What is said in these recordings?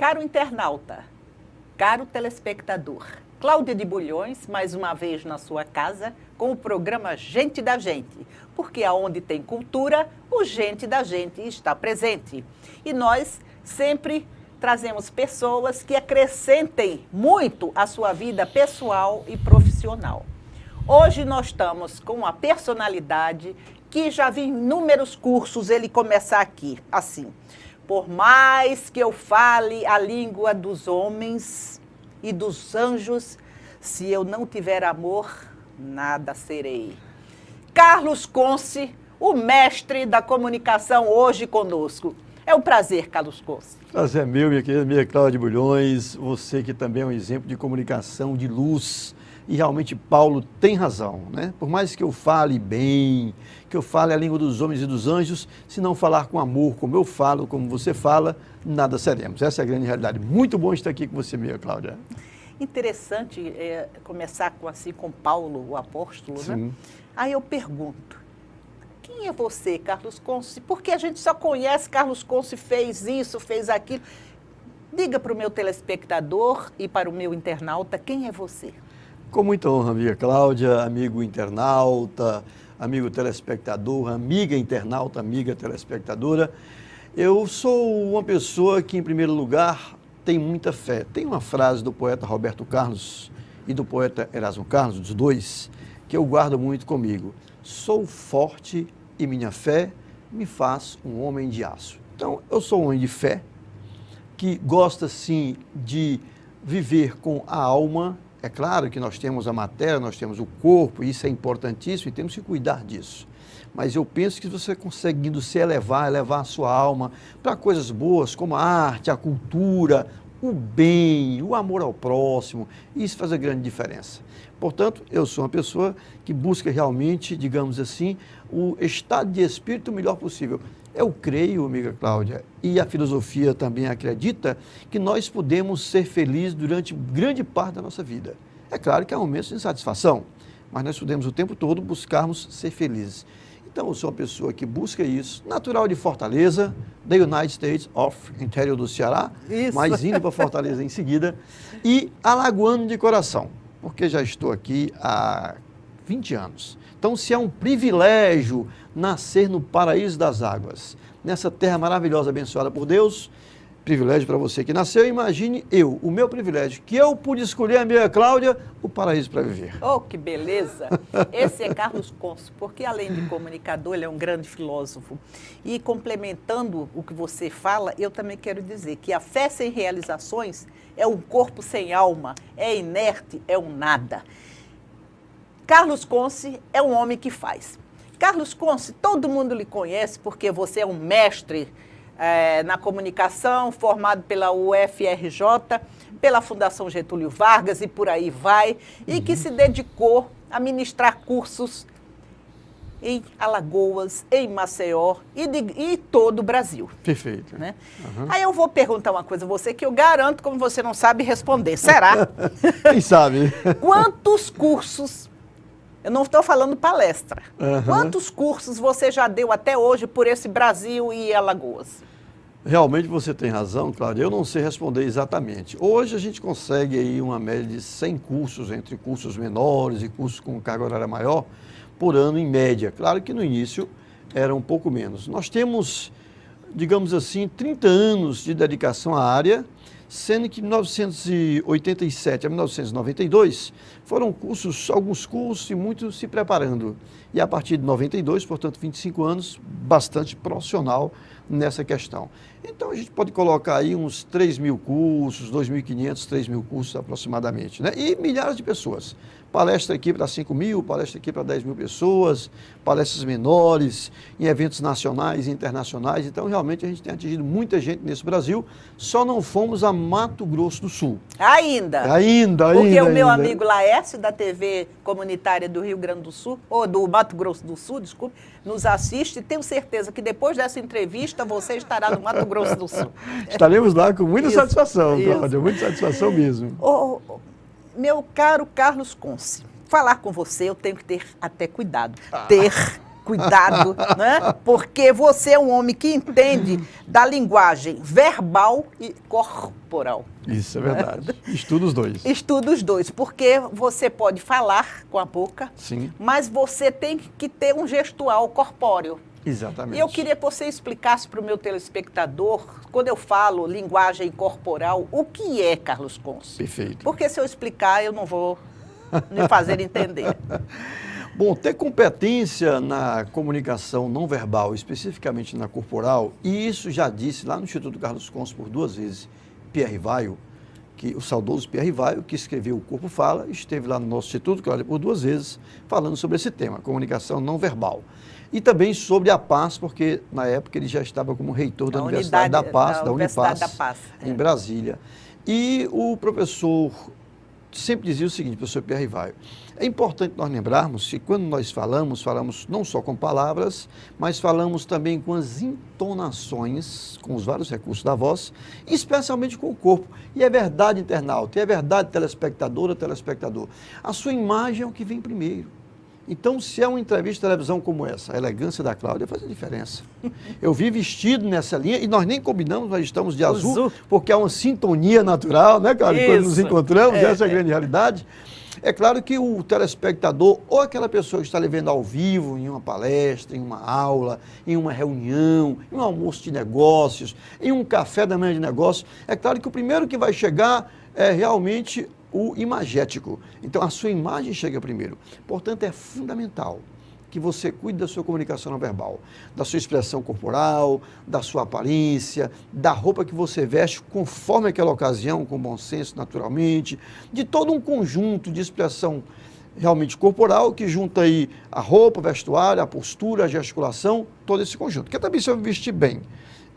Caro internauta, caro telespectador, Cláudia de Bulhões, mais uma vez na sua casa, com o programa Gente da Gente, porque aonde tem cultura, o Gente da Gente está presente. E nós sempre trazemos pessoas que acrescentem muito à sua vida pessoal e profissional. Hoje nós estamos com uma personalidade que já vi inúmeros cursos ele começar aqui, assim. Por mais que eu fale a língua dos homens e dos anjos, se eu não tiver amor, nada serei. Carlos Conce, o mestre da comunicação, hoje conosco. É um prazer, Carlos Conce. Prazer é meu, minha querida amiga Cláudia de Bulhões, você que também é um exemplo de comunicação, de luz. E realmente Paulo tem razão, né? Por mais que eu fale bem, que eu fale a língua dos homens e dos anjos, se não falar com amor, como eu falo, como você fala, nada seremos. Essa é a grande realidade. Muito bom estar aqui com você, minha Cláudia. Interessante começar com Paulo, o apóstolo, Sim. Né? Aí eu pergunto, quem é você, Carlos Conce? Porque a gente só conhece Carlos Conce, fez isso, fez aquilo. Diga para o meu telespectador e para o meu internauta, quem é você? Com muita honra, amiga Cláudia, amigo internauta, amigo telespectador, amiga internauta, amiga telespectadora. Eu sou uma pessoa que, em primeiro lugar, tem muita fé. Tem uma frase do poeta Roberto Carlos e do poeta Erasmo Carlos, dos dois, que eu guardo muito comigo. Sou forte e minha fé me faz um homem de aço. Então, eu sou um homem de fé, que gosta, sim, de viver com a alma. É claro que nós temos a matéria, nós temos o corpo, isso é importantíssimo e temos que cuidar disso. Mas eu penso que você conseguindo se elevar a sua alma para coisas boas como a arte, a cultura, o bem, o amor ao próximo, isso faz a grande diferença. Portanto, eu sou uma pessoa que busca realmente, digamos assim, o estado de espírito o melhor possível. Eu creio, amiga Cláudia, e a filosofia também acredita que nós podemos ser felizes durante grande parte da nossa vida. É claro que há momentos de insatisfação, mas nós podemos o tempo todo buscarmos ser felizes. Então, eu sou uma pessoa que busca isso, natural de Fortaleza, da United States of, interior do Ceará, mas indo para Fortaleza em seguida, e alagoano de coração, porque já estou aqui há 20 anos. Então, se é um privilégio nascer no paraíso das águas, nessa terra maravilhosa, abençoada por Deus, privilégio para você que nasceu, imagine eu, o meu privilégio, que eu pude escolher, a minha Cláudia, o paraíso para viver. Oh, que beleza! Esse é Carlos Conce, porque além de comunicador, ele é um grande filósofo. E complementando o que você fala, eu também quero dizer que a fé sem realizações é um corpo sem alma, é inerte, é um nada. Carlos Conce é um homem que faz. Carlos Conce, todo mundo lhe conhece porque você é um mestre na comunicação, formado pela UFRJ, pela Fundação Getúlio Vargas e por aí vai, e que se dedicou a ministrar cursos em Alagoas, em Maceió e todo o Brasil. Perfeito. Né? Aí eu vou perguntar uma coisa a você que eu garanto como você não sabe responder. Será? Quem sabe? Quantos cursos... Eu não estou falando palestra. Quantos cursos você já deu até hoje por esse Brasil e Alagoas? Realmente você tem razão, Cláudia. Eu não sei responder exatamente. Hoje a gente consegue aí uma média de 100 cursos, entre cursos menores e cursos com carga horária maior, por ano em média. Claro que no início era um pouco menos. Nós temos, digamos assim, 30 anos de dedicação à área, sendo que de 1987 a 1992 foram alguns cursos e muitos se preparando. E a partir de 92, portanto 25 anos, bastante profissional nessa questão. Então a gente pode colocar aí uns 3.000 cursos, 2.500, 3.000 cursos aproximadamente, né? E milhares de pessoas. Palestra aqui para 5.000, palestra aqui para 10.000 pessoas, palestras menores, em eventos nacionais e internacionais. Então, realmente, a gente tem atingido muita gente nesse Brasil. Só não fomos a Mato Grosso do Sul. Ainda? Ainda. Porque o meu amigo Laércio, da TV comunitária do Rio Grande do Sul, ou do Mato Grosso do Sul, desculpe, nos assiste e tenho certeza que depois dessa entrevista você estará no Mato Grosso do Sul. Estaremos lá com muita satisfação, isso. Cláudia, muita satisfação mesmo. Meu caro Carlos Conce, falar com você eu tenho que ter até cuidado. cuidado, né? Porque você é um homem que entende da linguagem verbal e corporal. Isso é verdade. Estuda os dois. Estuda os dois, porque você pode falar com a boca, Sim. mas você tem que ter um gestual corpóreo. Exatamente. E eu queria que você explicasse para o meu telespectador, quando eu falo linguagem corporal, o que é, Carlos Conso? Perfeito. Porque se eu explicar, eu não vou me fazer entender. Bom, ter competência na comunicação não verbal, especificamente na corporal, e isso já disse lá no Instituto Carlos Conso por 2 vezes, Pierre Weil, que o saudoso Pierre Weil, que escreveu O Corpo Fala, esteve lá no nosso Instituto, claro, por 2 vezes, falando sobre esse tema, comunicação não verbal. E também sobre a Paz, porque na época ele já estava como reitor da Universidade da Paz, da Unipaz, em Brasília. E o professor sempre dizia o seguinte, professor Pierre Weil, é importante nós lembrarmos que quando nós falamos não só com palavras, mas falamos também com as entonações, com os vários recursos da voz, especialmente com o corpo. E é verdade, internauta, e é verdade, telespectadora, telespectador, a sua imagem é o que vem primeiro. Então, se é uma entrevista de televisão como essa, a elegância da Cláudia faz a diferença. Eu vi vestido nessa linha e nós nem combinamos, nós estamos de azul, porque há uma sintonia natural, né, Cláudia? Quando nos encontramos, essa é a grande realidade. É claro que o telespectador, ou aquela pessoa que está lhe vendo ao vivo, em uma palestra, em uma aula, em uma reunião, em um almoço de negócios, em um café da manhã de negócios, é claro que o primeiro que vai chegar é realmente o imagético. Então, a sua imagem chega primeiro. Portanto, é fundamental que você cuide da sua comunicação não verbal, da sua expressão corporal, da sua aparência, da roupa que você veste conforme aquela ocasião, com bom senso, naturalmente, de todo um conjunto de expressão realmente corporal que junta aí a roupa, o vestuário, a postura, a gesticulação, todo esse conjunto. Porque também se eu me vestir bem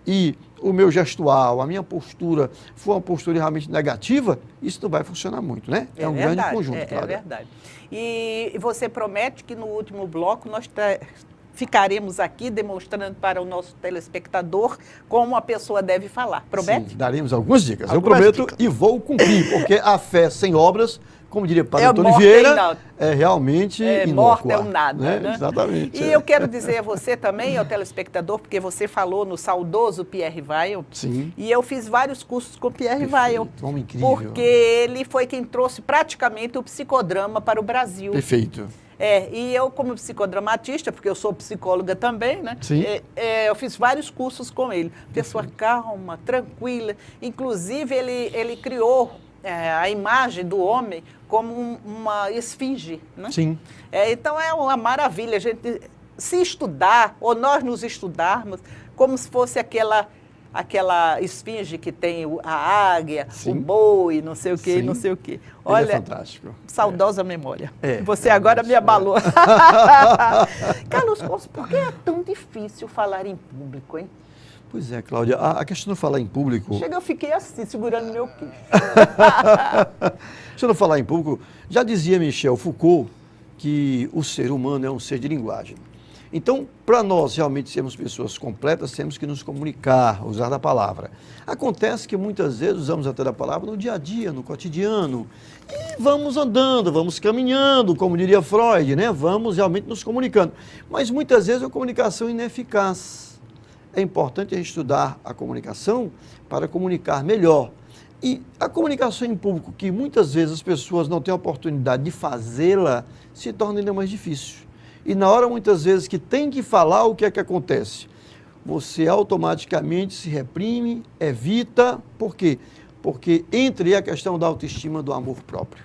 e o meu gestual, a minha postura for uma postura realmente negativa, isso não vai funcionar muito, né? É um grande conjunto, claro. É verdade. E você promete que no último bloco nós ficaremos aqui demonstrando para o nosso telespectador como a pessoa deve falar. Promete? Sim, daremos algumas dicas. Eu prometo e vou cumprir, porque a fé sem obras, como diria Padre Antônio Vieira, é realmente morta é um nada, né? Exatamente. E eu quero dizer a você também, ao telespectador, porque você falou no saudoso Pierre Weil. Sim. E eu fiz vários cursos com Pierre Weil. Homem incrível. Porque ele foi quem trouxe praticamente o psicodrama para o Brasil. Perfeito. E eu, como psicodramatista, porque eu sou psicóloga também, né? Sim. Eu fiz vários cursos com ele. Pessoa calma, tranquila. Inclusive, ele criou a imagem do homem como uma esfinge, né? Sim. Então, é uma maravilha a gente se estudar, ou nós nos estudarmos, como se fosse aquela esfinge que tem a águia, Sim. o boi, não sei o quê, Sim. não sei o quê. Olha, é fantástico. Saudosa memória. É, você agora me abalou. Carlos Conso, por que é tão difícil falar em público, hein? Pois é, Cláudia, a questão de falar em público... Eu fiquei assim, segurando meu queixo. Se eu não falar em público, já dizia Michel Foucault que o ser humano é um ser de linguagem. Então, para nós realmente sermos pessoas completas, temos que nos comunicar, usar a palavra. Acontece que muitas vezes usamos até a palavra no dia a dia, no cotidiano, e vamos andando, vamos caminhando, como diria Freud, né? Vamos realmente nos comunicando. Mas muitas vezes é uma comunicação ineficaz. É importante a gente estudar a comunicação para comunicar melhor. E a comunicação em público, que muitas vezes as pessoas não têm a oportunidade de fazê-la, se torna ainda mais difícil. E na hora, muitas vezes, que tem que falar, o que é que acontece? Você automaticamente se reprime, evita. Por quê? Porque entra aí a questão da autoestima, do amor próprio.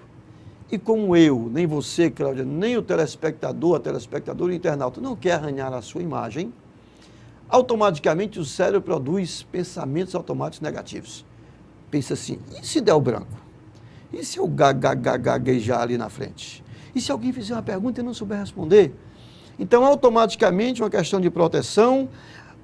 E como eu, nem você, Cláudia, nem o telespectador, a telespectadora, o internauta, não quer arranhar a sua imagem, automaticamente o cérebro produz pensamentos automáticos negativos. Pensa assim, e se der o branco? E se eu gaguejar ali na frente? E se alguém fizer uma pergunta e não souber responder? Então, automaticamente, uma questão de proteção,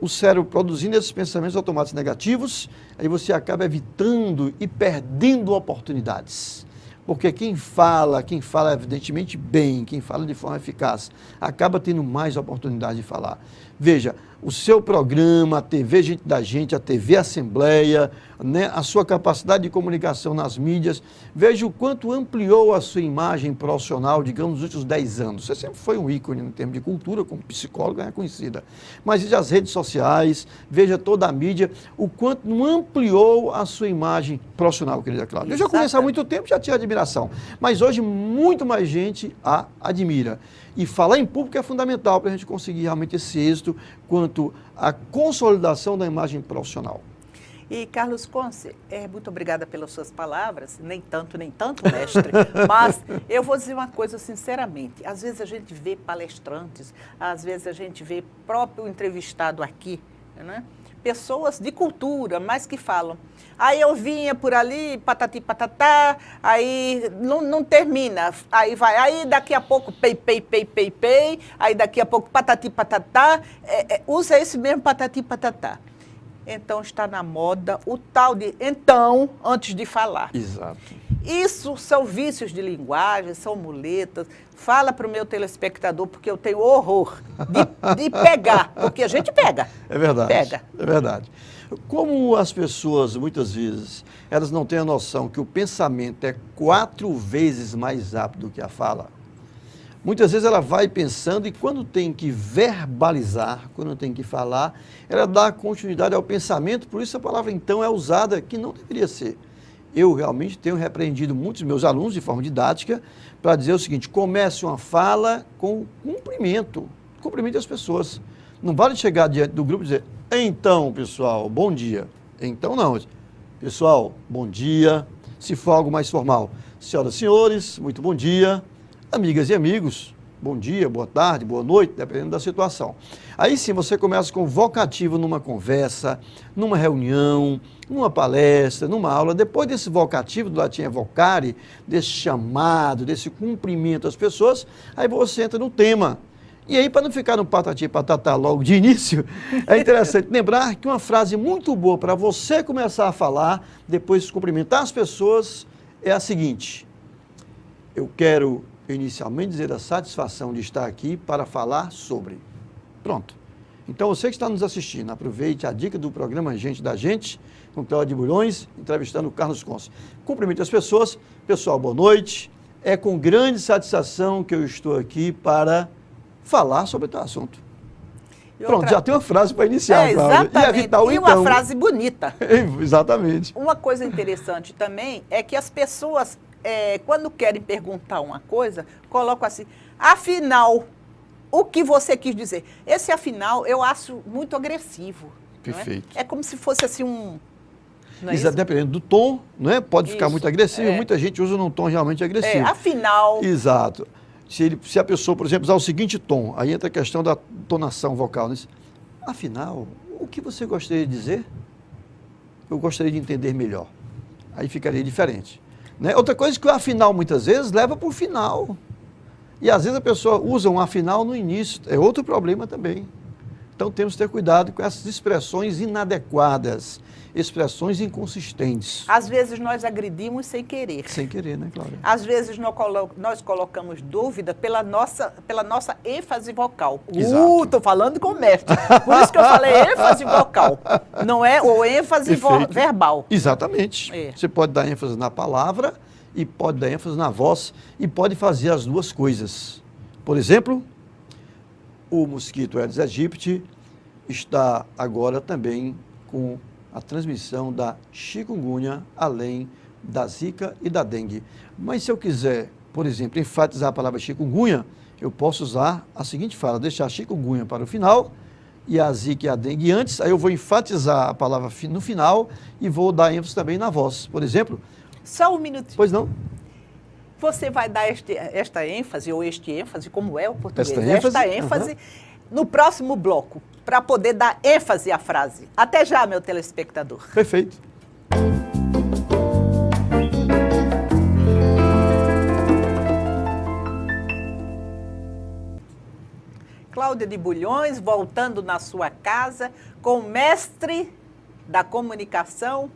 o cérebro produzindo esses pensamentos automáticos negativos, aí você acaba evitando e perdendo oportunidades. Porque quem fala evidentemente bem, quem fala de forma eficaz, acaba tendo mais oportunidade de falar. Veja, o seu programa, a TV Gente da Gente, a TV Assembleia, né, a sua capacidade de comunicação nas mídias. Veja o quanto ampliou a sua imagem profissional, digamos, nos últimos 10 anos. Você sempre foi um ícone em termos de cultura, como psicóloga é conhecida. Mas veja as redes sociais, veja toda a mídia, o quanto não ampliou a sua imagem profissional, querida Cláudia. Eu já conheço há muito tempo, já tinha admiração. Mas hoje muito mais gente a admira. E falar em público é fundamental para a gente conseguir realmente esse êxito quanto à consolidação da imagem profissional. E, Carlos Conce, muito obrigada pelas suas palavras, nem tanto, mestre, mas eu vou dizer uma coisa sinceramente, às vezes a gente vê palestrantes, às vezes a gente vê próprio entrevistado aqui, né? Pessoas de cultura, mas que falam, aí eu vinha por ali, patati patatá, aí não termina, aí vai, aí daqui a pouco pei, aí daqui a pouco patati patatá, usa esse mesmo patati patatá. Então está na moda o tal de então, antes de falar. Exato. Isso são vícios de linguagem, são muletas. Fala para o meu telespectador, porque eu tenho horror de pegar, porque a gente pega. É verdade. Pega. É verdade. Como as pessoas, muitas vezes, elas não têm a noção que o pensamento é 4 vezes mais rápido do que a fala, muitas vezes ela vai pensando e quando tem que verbalizar, quando tem que falar, ela dá continuidade ao pensamento, por isso a palavra então é usada que não deveria ser. Eu realmente tenho repreendido muitos meus alunos de forma didática para dizer o seguinte, comece uma fala com cumprimento, cumprimente as pessoas. Não vale chegar diante do grupo e dizer, então pessoal, bom dia. Então não, pessoal, bom dia, se for algo mais formal. Senhoras e senhores, muito bom dia. Amigas e amigos, bom dia, boa tarde, boa noite, dependendo da situação. Aí sim, você começa com vocativo numa conversa, numa reunião, numa palestra, numa aula. Depois desse vocativo, do latim evocare, desse chamado, desse cumprimento às pessoas, aí você entra no tema. E aí, para não ficar no patati patatá logo de início, é interessante lembrar que uma frase muito boa para você começar a falar, depois de cumprimentar as pessoas, é a seguinte: eu quero inicialmente dizer a satisfação de estar aqui para falar sobre. Pronto. Então, você que está nos assistindo, aproveite a dica do programa Gente da Gente, com Cláudia de Bulhões, entrevistando o Carlos Conce. Cumprimente as pessoas. Pessoal, boa noite. É com grande satisfação que eu estou aqui para falar sobre o teu assunto. Pronto, já tem uma frase para iniciar, Cláudia. Exatamente. E uma frase bonita. Exatamente. Uma coisa interessante também é que as pessoas, quando querem perguntar uma coisa, colocam assim, afinal, o que você quis dizer? Esse afinal eu acho muito agressivo. Perfeito. É como se fosse assim não é isso? Dependendo do tom, não é? Pode ficar muito agressivo, é. Muita gente usa num tom realmente agressivo. Afinal. Exato. Se a pessoa, por exemplo, usar o seguinte tom, aí entra a questão da tonação vocal. Né? Afinal, o que você gostaria de dizer? Eu gostaria de entender melhor. Aí ficaria diferente. Né? Outra coisa é que o afinal, muitas vezes, leva para o final. E às vezes a pessoa usa um afinal no início. É outro problema também. Então temos que ter cuidado com essas expressões inadequadas, expressões inconsistentes. Às vezes nós agredimos sem querer. Sem querer, né, Cláudia? Às vezes nós colocamos dúvida pela nossa ênfase vocal. Estou falando com o mestre. Por isso que eu falei ênfase vocal. Não é o ênfase verbal. Exatamente. É. Você pode dar ênfase na palavra e pode dar ênfase na voz e pode fazer as duas coisas. Por exemplo, o mosquito Aedes aegypti está agora também com a transmissão da chikungunya, além da zika e da dengue. Mas se eu quiser, por exemplo, enfatizar a palavra chikungunya, eu posso usar a seguinte fala, deixar a chikungunya para o final e a zika e a dengue antes, aí eu vou enfatizar a palavra no final e vou dar ênfase também na voz. Por exemplo... Só um minutinho. Pois não? Você vai dar esta ênfase, ou este ênfase, como é o português? Esta ênfase no próximo bloco, para poder dar ênfase à frase. Até já, meu telespectador. Perfeito. Cláudia de Bulhões, voltando na sua casa, com o mestre da comunicação,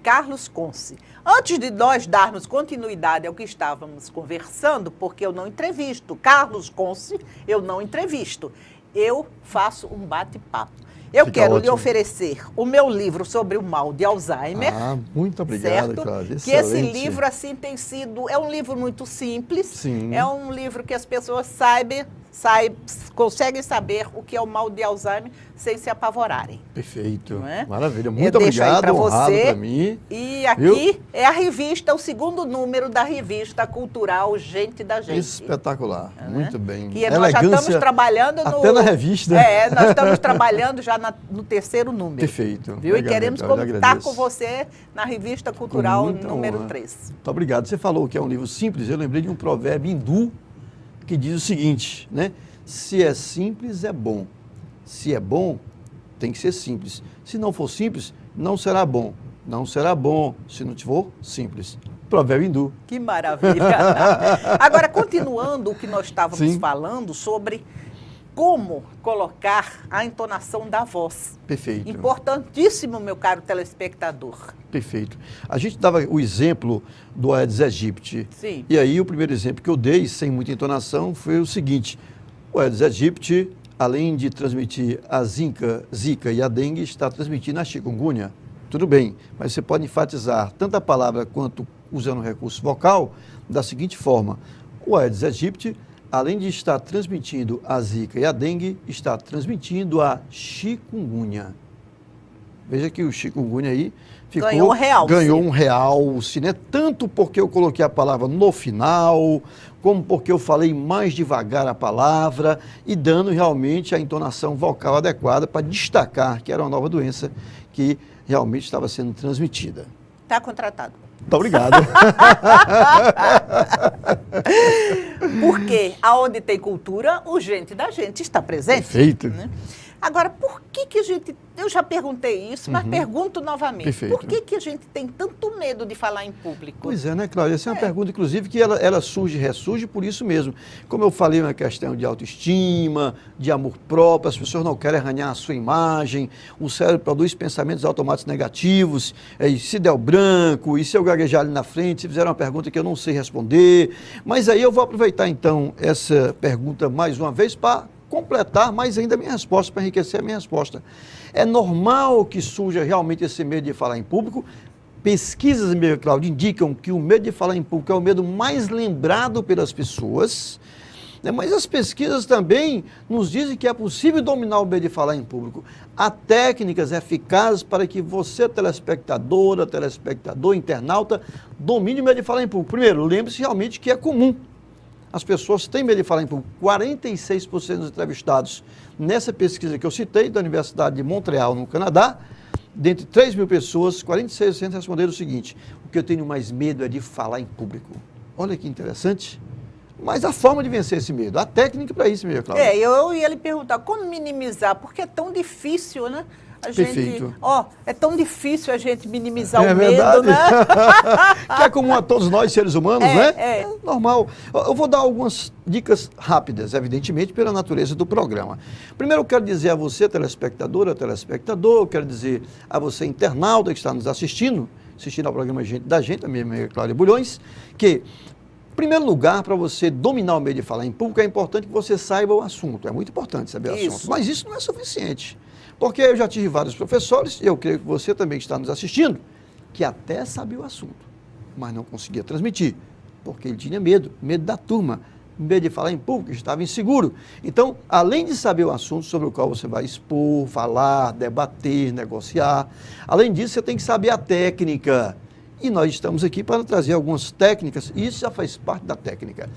Carlos Conce. Antes de nós darmos continuidade ao que estávamos conversando, porque eu não entrevisto, Carlos Conce, eu não entrevisto. eu faço um bate-papo. Eu Fica quero lhe ótimo. oferecer o meu livro sobre o mal de Alzheimer. Muito obrigado, Certo? Cláudia. Que esse Excelente. livro, assim, tem sido... É um livro muito simples. Sim. É um livro que as pessoas conseguem saber o que é o mal de Alzheimer sem se apavorarem. Perfeito. Não é? Maravilha. Eu Muito deixo aí obrigado, pra honrado você. para mim. E aqui Viu? é a revista, o segundo número da revista cultural Gente da Gente. Espetacular. Né? Muito bem. Que nós já estamos trabalhando no... até na revista. Nós estamos trabalhando já no terceiro número. Perfeito. Viu? Legal, e queremos legal, eu contar agradeço. com você na revista cultural muita número honra. 3. Muito obrigado. Você falou que é um livro simples, eu lembrei de um provérbio hindu que diz o seguinte, né? Se é simples, é bom. Se é bom, tem que ser simples. Se não for simples, não será bom. Não será bom se não for simples. Provérbio hindu. Que maravilha! Agora, continuando o que nós estávamos Sim. falando sobre como colocar a entonação da voz. Perfeito. Importantíssimo, meu caro telespectador. Perfeito. A gente dava o exemplo do Aedes aegypti. Sim. E aí o primeiro exemplo que eu dei, sem muita entonação, foi o seguinte. O Aedes aegypti, além de transmitir a zika e a dengue, está transmitindo a chikungunya. Tudo bem, mas você pode enfatizar tanto a palavra quanto usando o recurso vocal da seguinte forma. O Aedes aegypti, além de estar transmitindo a zika e a dengue, está transmitindo a chikungunya. Veja que o chikungunya aí ganhou um realce, né? Tanto porque eu coloquei a palavra no final, como porque eu falei mais devagar a palavra e dando realmente a entonação vocal adequada para destacar que era uma nova doença que realmente estava sendo transmitida. Está contratado. Muito obrigado. Porque aonde tem cultura, o Gente da Gente está presente. Perfeito. Né? Agora, por que a gente... Eu já perguntei isso, mas pergunto novamente. Perfeito. Por que a gente tem tanto medo de falar em público? Pois é, né, Cláudia? Essa é uma pergunta, inclusive, que ela surge e ressurge por isso mesmo. Como eu falei, é uma questão de autoestima, de amor próprio, as pessoas não querem arranhar a sua imagem, o cérebro produz pensamentos automáticos negativos, e se der o branco, e se eu gaguejar ali na frente, se fizer uma pergunta que eu não sei responder. Mas aí eu vou aproveitar, então, essa pergunta mais uma vez para completar mais ainda a minha resposta, para enriquecer a minha resposta. É normal que surja realmente esse medo de falar em público. Pesquisas, meu Cláudio, indicam que o medo de falar em público é o medo mais lembrado pelas pessoas, né? Mas as pesquisas também nos dizem que é possível dominar o medo de falar em público. Há técnicas eficazes para que você, telespectadora, telespectador, internauta, domine o medo de falar em público. Primeiro, lembre-se realmente que é comum. As pessoas têm medo de falar em público. 46% dos entrevistados nessa pesquisa que eu citei, da Universidade de Montreal, no Canadá, dentre 3 mil pessoas, 46% responderam o seguinte: o que eu tenho mais medo é de falar em público. Olha que interessante. Mas a forma de vencer esse medo, a técnica para isso, meu Cláudio. Eu ia lhe perguntar, como minimizar? Porque é tão difícil, né? Perfeito. É tão difícil a gente minimizar o verdade. medo, né? Que é comum a todos nós, seres humanos, né? É normal. Eu vou dar algumas dicas rápidas, evidentemente, pela natureza do programa. Primeiro, eu quero dizer a você, telespectadora, telespectador, eu quero dizer a você, internauta, que está nos assistindo ao programa Gente da Gente, a minha amiga Cláudia Bulhões, que, em primeiro lugar, para você dominar o meio de falar em público, é importante que você saiba o assunto. É muito importante saber o assunto. Mas isso não é suficiente. Porque eu já tive vários professores, e eu creio que você também que está nos assistindo, que até sabia o assunto, mas não conseguia transmitir, porque ele tinha medo da turma, medo de falar em público, estava inseguro. Então, além de saber o assunto sobre o qual você vai expor, falar, debater, negociar, além disso, você tem que saber a técnica. E nós estamos aqui para trazer algumas técnicas, e isso já faz parte da técnica.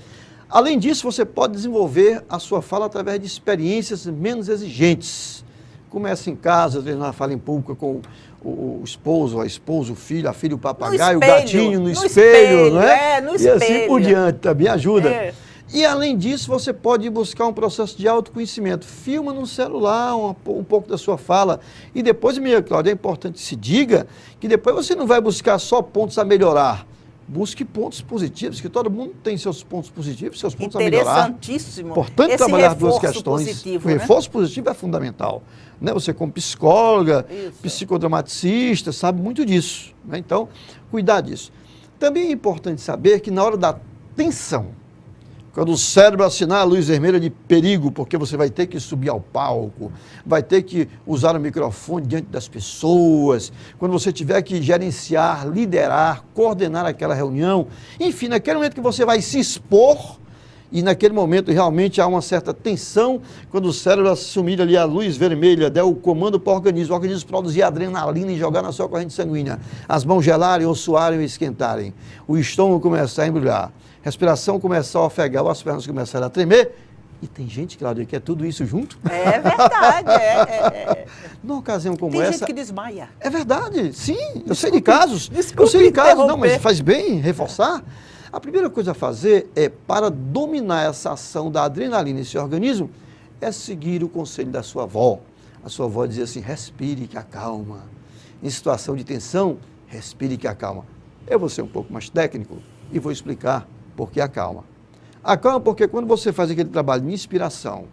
Além disso, você pode desenvolver a sua fala através de experiências menos exigentes. Começa em casa, treinar a fala em público com o esposo, a esposa, o filho, a filha, o papagaio, o gatinho no espelho, não é? No e espelho. assim por diante, também ajuda. É. E além disso, você pode buscar um processo de autoconhecimento. Filma no celular um pouco da sua fala. E depois, minha Cláudia, é importante que se diga que depois você não vai buscar só pontos a melhorar. Busque pontos positivos, que todo mundo tem seus pontos positivos, seus pontos a melhorar. Interessantíssimo. Importante Esse trabalhar duas reforço questões. positivo, O reforço positivo é fundamental. Né? Você, como psicóloga, psicodramaticista, sabe muito disso. Né? Então, cuidar disso. Também é importante saber que na hora da tensão, Quando o cérebro assinar a luz vermelha de perigo, porque você vai ter que subir ao palco, vai ter que usar o microfone diante das pessoas, quando você tiver que gerenciar, liderar, coordenar aquela reunião, enfim, naquele momento que você vai se expor, e naquele momento realmente há uma certa tensão, quando o cérebro assumir ali a luz vermelha, der o comando para o organismo produzir adrenalina e jogar na sua corrente sanguínea, as mãos gelarem ou suarem ou esquentarem, o estômago começar a embrulhar, respiração começar a ofegar, ou as pernas começarem a tremer, e tem gente, Cláudia, que é tudo isso junto. É verdade, Numa ocasião como tem essa... Tem gente que desmaia. É verdade, sim, eu sei de casos. Desculpe Eu sei de casos, não, mas interromper. faz bem reforçar. A primeira coisa a fazer é, para dominar essa ação da adrenalina em seu organismo, é seguir o conselho da sua avó. A sua avó dizia assim, respire que acalma. Em situação de tensão, respire que acalma. Eu vou ser um pouco mais técnico e vou explicar por que acalma. Acalma porque quando você faz aquele trabalho de inspiração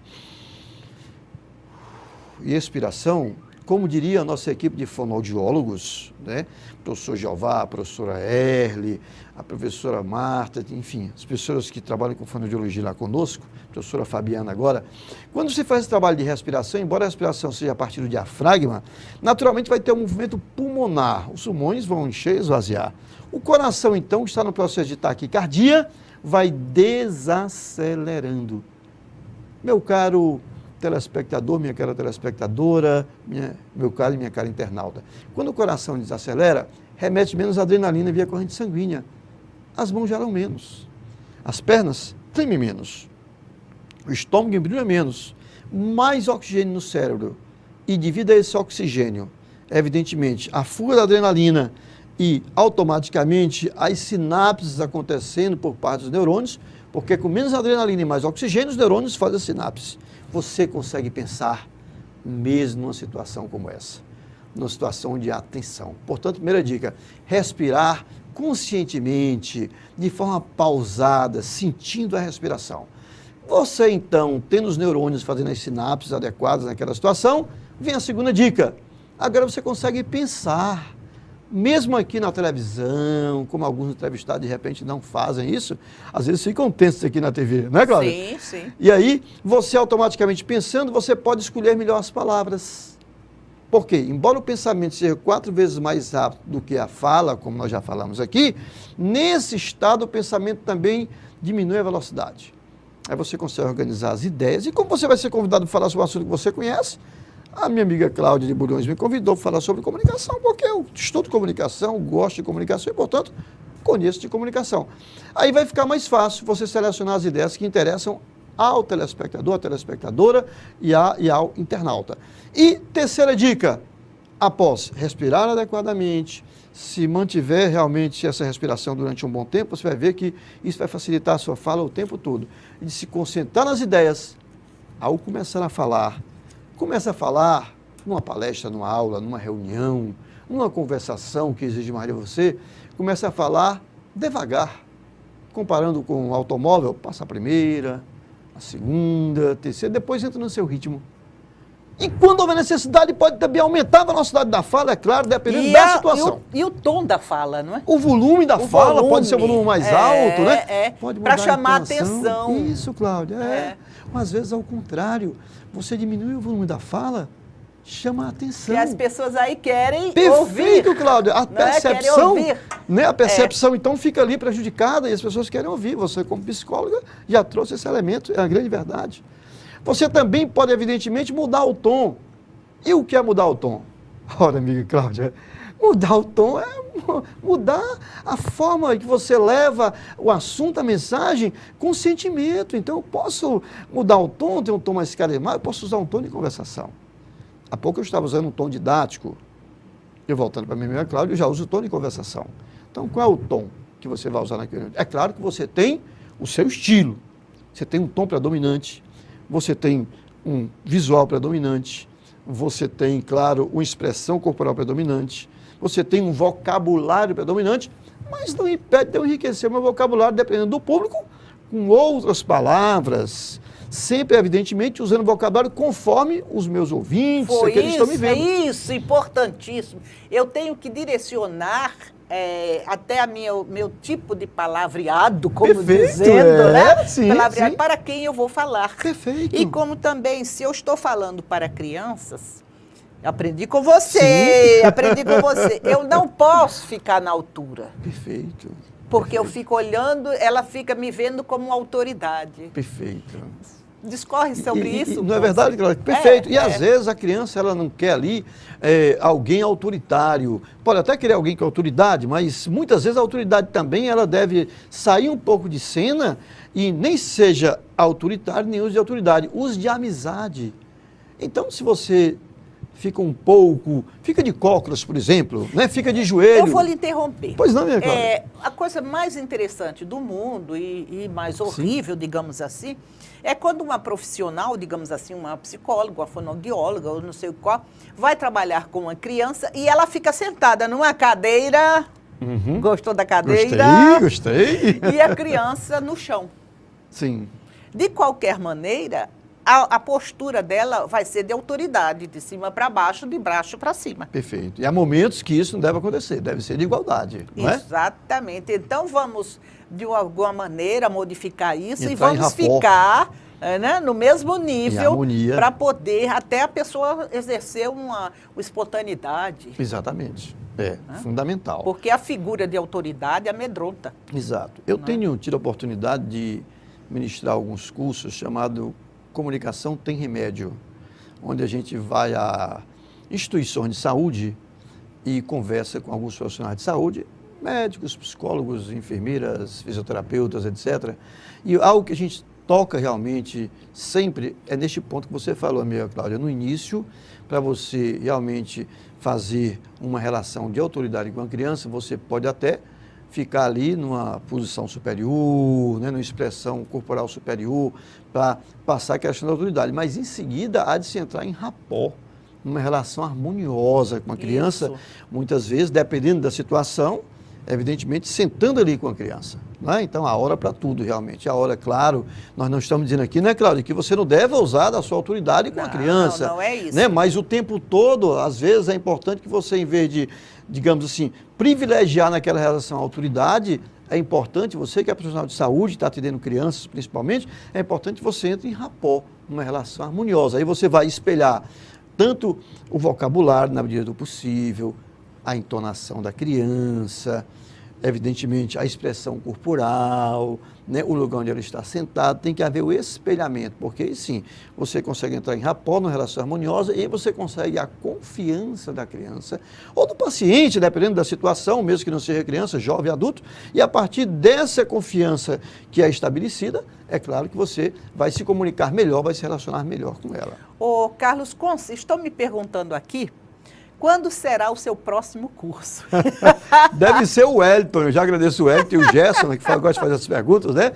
e expiração, como diria a nossa equipe de fonoaudiólogos, né? Professor Jeová, a professora Erle, a professora Marta, enfim, as pessoas que trabalham com fonoaudiologia lá conosco, a professora Fabiana agora, quando você faz esse trabalho de respiração, embora a respiração seja a partir do diafragma, naturalmente vai ter um movimento pulmonar, os pulmões vão encher e esvaziar. O coração, então, que está no processo de taquicardia, vai desacelerando. Meu caro telespectador, minha cara telespectadora, meu caro e minha cara internauta. Quando o coração desacelera, remete menos adrenalina via corrente sanguínea. As mãos gelam menos. As pernas tremem menos. O estômago embrulha menos. Mais oxigênio no cérebro. E devido a esse oxigênio, evidentemente, a fuga da adrenalina e automaticamente as sinapses acontecendo por parte dos neurônios, porque com menos adrenalina e mais oxigênio, os neurônios fazem a sinapse. Você consegue pensar mesmo numa situação como essa, numa situação de atenção. Portanto, primeira dica, respirar conscientemente, de forma pausada, sentindo a respiração. Você, então, tendo os neurônios fazendo as sinapses adequadas naquela situação, vem a segunda dica. Agora você consegue pensar. Mesmo aqui na televisão, como alguns entrevistados de repente não fazem isso, às vezes ficam tensos aqui na TV, não é, Cláudia? Sim, sim. E aí, você automaticamente pensando, você pode escolher melhor as palavras. Por quê? Embora o pensamento seja 4 vezes mais rápido do que a fala, como nós já falamos aqui, nesse estado o pensamento também diminui a velocidade. Aí você consegue organizar as ideias, e como você vai ser convidado para falar sobre um assunto que você conhece, a minha amiga Cláudia de Bulhões me convidou para falar sobre comunicação, porque eu estudo comunicação, gosto de comunicação e, portanto, conheço de comunicação. Aí vai ficar mais fácil você selecionar as ideias que interessam ao telespectador, à telespectadora e ao internauta. E terceira dica, após respirar adequadamente, se mantiver realmente essa respiração durante um bom tempo, você vai ver que isso vai facilitar a sua fala o tempo todo. E de se concentrar nas ideias, ao começar a falar, começa a falar numa palestra, numa aula, numa reunião, numa conversação que exige mais de você, começa a falar devagar, comparando com o automóvel, passa a primeira, a segunda, a terceira, depois entra no seu ritmo. E quando houver necessidade, pode também aumentar a velocidade da fala, é claro, dependendo da situação. E o tom da fala, não é? O volume da fala pode ser um volume mais alto, né? Pode para chamar a atenção. Isso, Cláudia, Mas às vezes, ao contrário, você diminui o volume da fala, chama a atenção. E as pessoas aí querem Perfeito, ouvir. Cláudia. A percepção, né? A percepção, então, fica ali prejudicada e as pessoas querem ouvir. Você, como psicóloga, já trouxe esse elemento, é a grande verdade. Você também pode, evidentemente, mudar o tom. E o que é mudar o tom? Ora, amiga Cláudia, mudar o tom é mudar a forma que você leva o assunto, a mensagem, com sentimento. Então, eu posso mudar o tom, ter um tom mais carismático, eu posso usar um tom de conversação. Há pouco eu estava usando um tom didático. Eu, voltando para a minha amiga Cláudia, eu já uso o tom de conversação. Então, qual é o tom que você vai usar naquele momento? É claro que você tem o seu estilo. Você tem um tom predominante. Você tem um visual predominante, você tem, claro, uma expressão corporal predominante, você tem um vocabulário predominante, mas não impede de eu enriquecer o meu vocabulário, dependendo do público, com outras palavras, sempre, evidentemente, usando o vocabulário conforme os meus ouvintes, que eles estão me vendo. Isso, importantíssimo. Eu tenho que direcionar até o meu tipo de palavreado, como Perfeito, dizendo, né? Sim, Palavreado sim. para quem eu vou falar. Perfeito. E como também, se eu estou falando para crianças, aprendi com você, eu não posso ficar na altura. Perfeito. Porque eu fico olhando, ela fica me vendo como uma autoridade. Perfeito. Discorre sobre isso. Não é verdade, Cláudia? Perfeito. E às vezes a criança ela não quer ali alguém autoritário. Pode até querer alguém com autoridade, mas muitas vezes a autoridade também ela deve sair um pouco de cena e nem seja autoritário, nem use de autoridade, use de amizade. Então, se você fica de cócoras, por exemplo, né? Fica de joelho. Eu vou lhe interromper. Pois não, minha Cláudia. A coisa mais interessante do mundo e mais horrível, digamos assim, é quando uma profissional, digamos assim, uma psicóloga, uma fonoaudióloga, ou não sei qual, vai trabalhar com uma criança e ela fica sentada numa cadeira. Uhum. Gostou da cadeira? Gostei. E a criança no chão. Sim. De qualquer maneira, a postura dela vai ser de autoridade, de cima para baixo, de baixo para cima. Perfeito. E há momentos que isso não deve acontecer, deve ser de igualdade, não é? Exatamente. Então, vamos, de alguma maneira, modificar isso Entrar e vamos ficar no mesmo nível para poder até a pessoa exercer uma espontaneidade. Exatamente. Fundamental. Porque a figura de autoridade amedronta. Exato. Eu tenho tido a oportunidade de ministrar alguns cursos chamados Comunicação Tem Remédio, onde a gente vai a instituições de saúde e conversa com alguns profissionais de saúde, médicos, psicólogos, enfermeiras, fisioterapeutas, etc. E algo que a gente toca realmente sempre é neste ponto que você falou, amiga Cláudia, no início, para você realmente fazer uma relação de autoridade com a criança, você pode até ficar ali numa posição superior, né, numa expressão corporal superior, para passar a questão da autoridade. Mas, em seguida, há de se entrar em rapport, numa relação harmoniosa com a criança, isso. Muitas vezes, dependendo da situação, evidentemente, sentando ali com a criança. Né? Então, a hora para tudo, realmente. A hora, claro, nós não estamos dizendo aqui, né, Cláudia, que você não deve usar da sua autoridade com a criança. Não é isso. Né? Mas o tempo todo, às vezes, é importante que você, em vez de, digamos assim, privilegiar naquela relação a autoridade, é importante, você que é profissional de saúde, está atendendo crianças principalmente, é importante que você entre em rapport, numa relação harmoniosa. Aí você vai espelhar tanto o vocabulário, na medida do possível, a entonação da criança, evidentemente a expressão corporal, né, o lugar onde ela está sentada, tem que haver o espelhamento, porque aí sim, você consegue entrar em rapport, numa relação harmoniosa, e aí você consegue a confiança da criança, ou do paciente, dependendo da situação, mesmo que não seja criança, jovem, adulto, e a partir dessa confiança que é estabelecida, é claro que você vai se comunicar melhor, vai se relacionar melhor com ela. Ô, Carlos Conce, estou me perguntando aqui, quando será o seu próximo curso? Deve ser o Wellington, eu já agradeço o Wellington e o Gerson, que gosta de fazer as perguntas, né?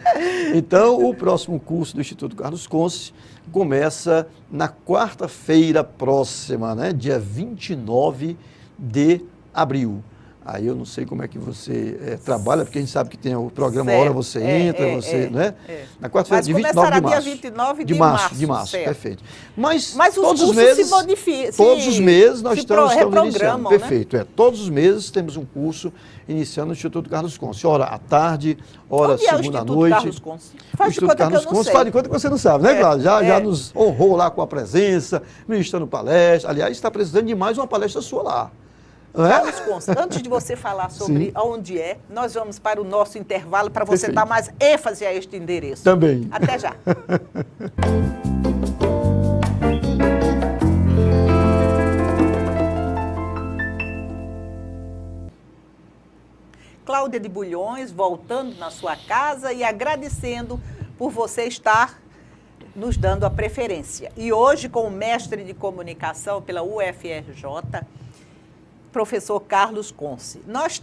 Então, o próximo curso do Instituto Carlos Conce começa na quarta-feira próxima, né? Dia 29 de abril. Aí eu não sei como é que você trabalha, porque a gente sabe que tem o programa Hora Você Entra, né? Na quarta-feira, de 29 de março. Dia 29 de março. De março, certo. Perfeito. Mas todos os meses se modificam. Todos os meses nós estamos iniciando. Né? Perfeito. Todos os meses temos um curso iniciando no Instituto Carlos Conce. Hora à tarde, hora segunda à noite. Carlos Conce? Faz de conta que eu não sei. Faz de conta que você não sabe, né, Cláudio? Já nos honrou lá com a presença, ministrando palestra. Aliás, está precisando de mais uma palestra sua lá. Carlos Conce, antes de você falar sobre onde é, nós vamos para o nosso intervalo para você dar mais ênfase a este endereço. Também. Até já. Cláudia de Bulhões, voltando na sua casa e agradecendo por você estar nos dando a preferência. E hoje, com o mestre de comunicação pela UFRJ, professor Carlos Conce. Nós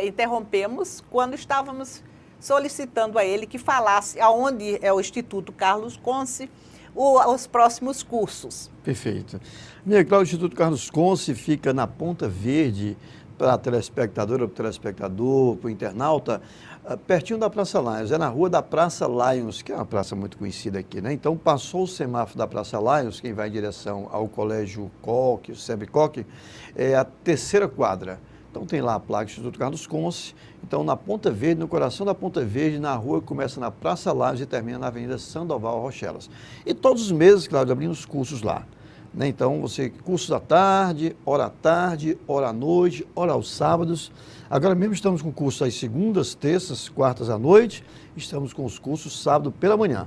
interrompemos quando estávamos solicitando a ele que falasse aonde é o Instituto Carlos Conce, os próximos cursos. Perfeito. Minha Cláudia, o Instituto Carlos Conce fica na Ponta Verde, para a telespectadora, para o telespectador, para o internauta, pertinho da Praça Lions, é na rua da Praça Lions, que é uma praça muito conhecida aqui, né? Então, passou o semáforo da Praça Lions, quem vai em direção ao Colégio Coque, o SEB Coque, é a terceira quadra. Então tem lá a placa do Instituto Carlos Conce. Então na Ponta Verde, no coração da Ponta Verde, na rua que começa na Praça Lages e termina na Avenida Sandoval Rochelas. E todos os meses, Cláudio, abrimos cursos lá. Né? Então você, cursos à tarde, hora à noite, hora aos sábados. Agora mesmo estamos com cursos às segundas, terças, quartas à noite. Estamos com os cursos sábado pela manhã.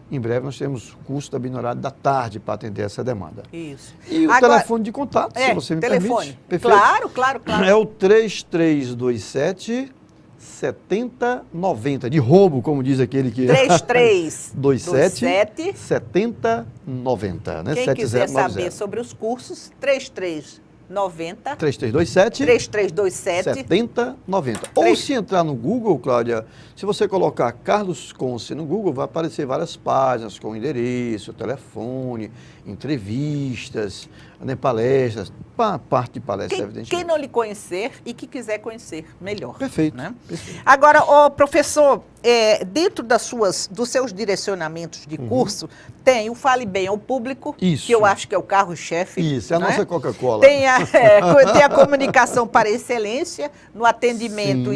Em breve nós temos curso também no horário da tarde para atender essa demanda. Isso. E o telefone de contato, se você me permite. Perfeito. Claro, claro, claro. É o 3327-7090, de roubo, como diz aquele que... 3327 7090, né? Quem quiser saber sobre os cursos, 3327 7090. Ou se entrar no Google, Cláudia, se você colocar Carlos Conce no Google, vai aparecer várias páginas com endereço, telefone, entrevistas, né, palestras, parte de palestras, evidentemente. Quem não lhe conhecer e que quiser conhecer melhor. Perfeito. Né? Perfeito. Agora, professor, dentro dos seus direcionamentos de curso, tem o Fale Bem ao Público, Isso. que eu acho que é o carro-chefe. Isso, é a nossa Coca-Cola. Tem tem a comunicação para excelência no atendimento,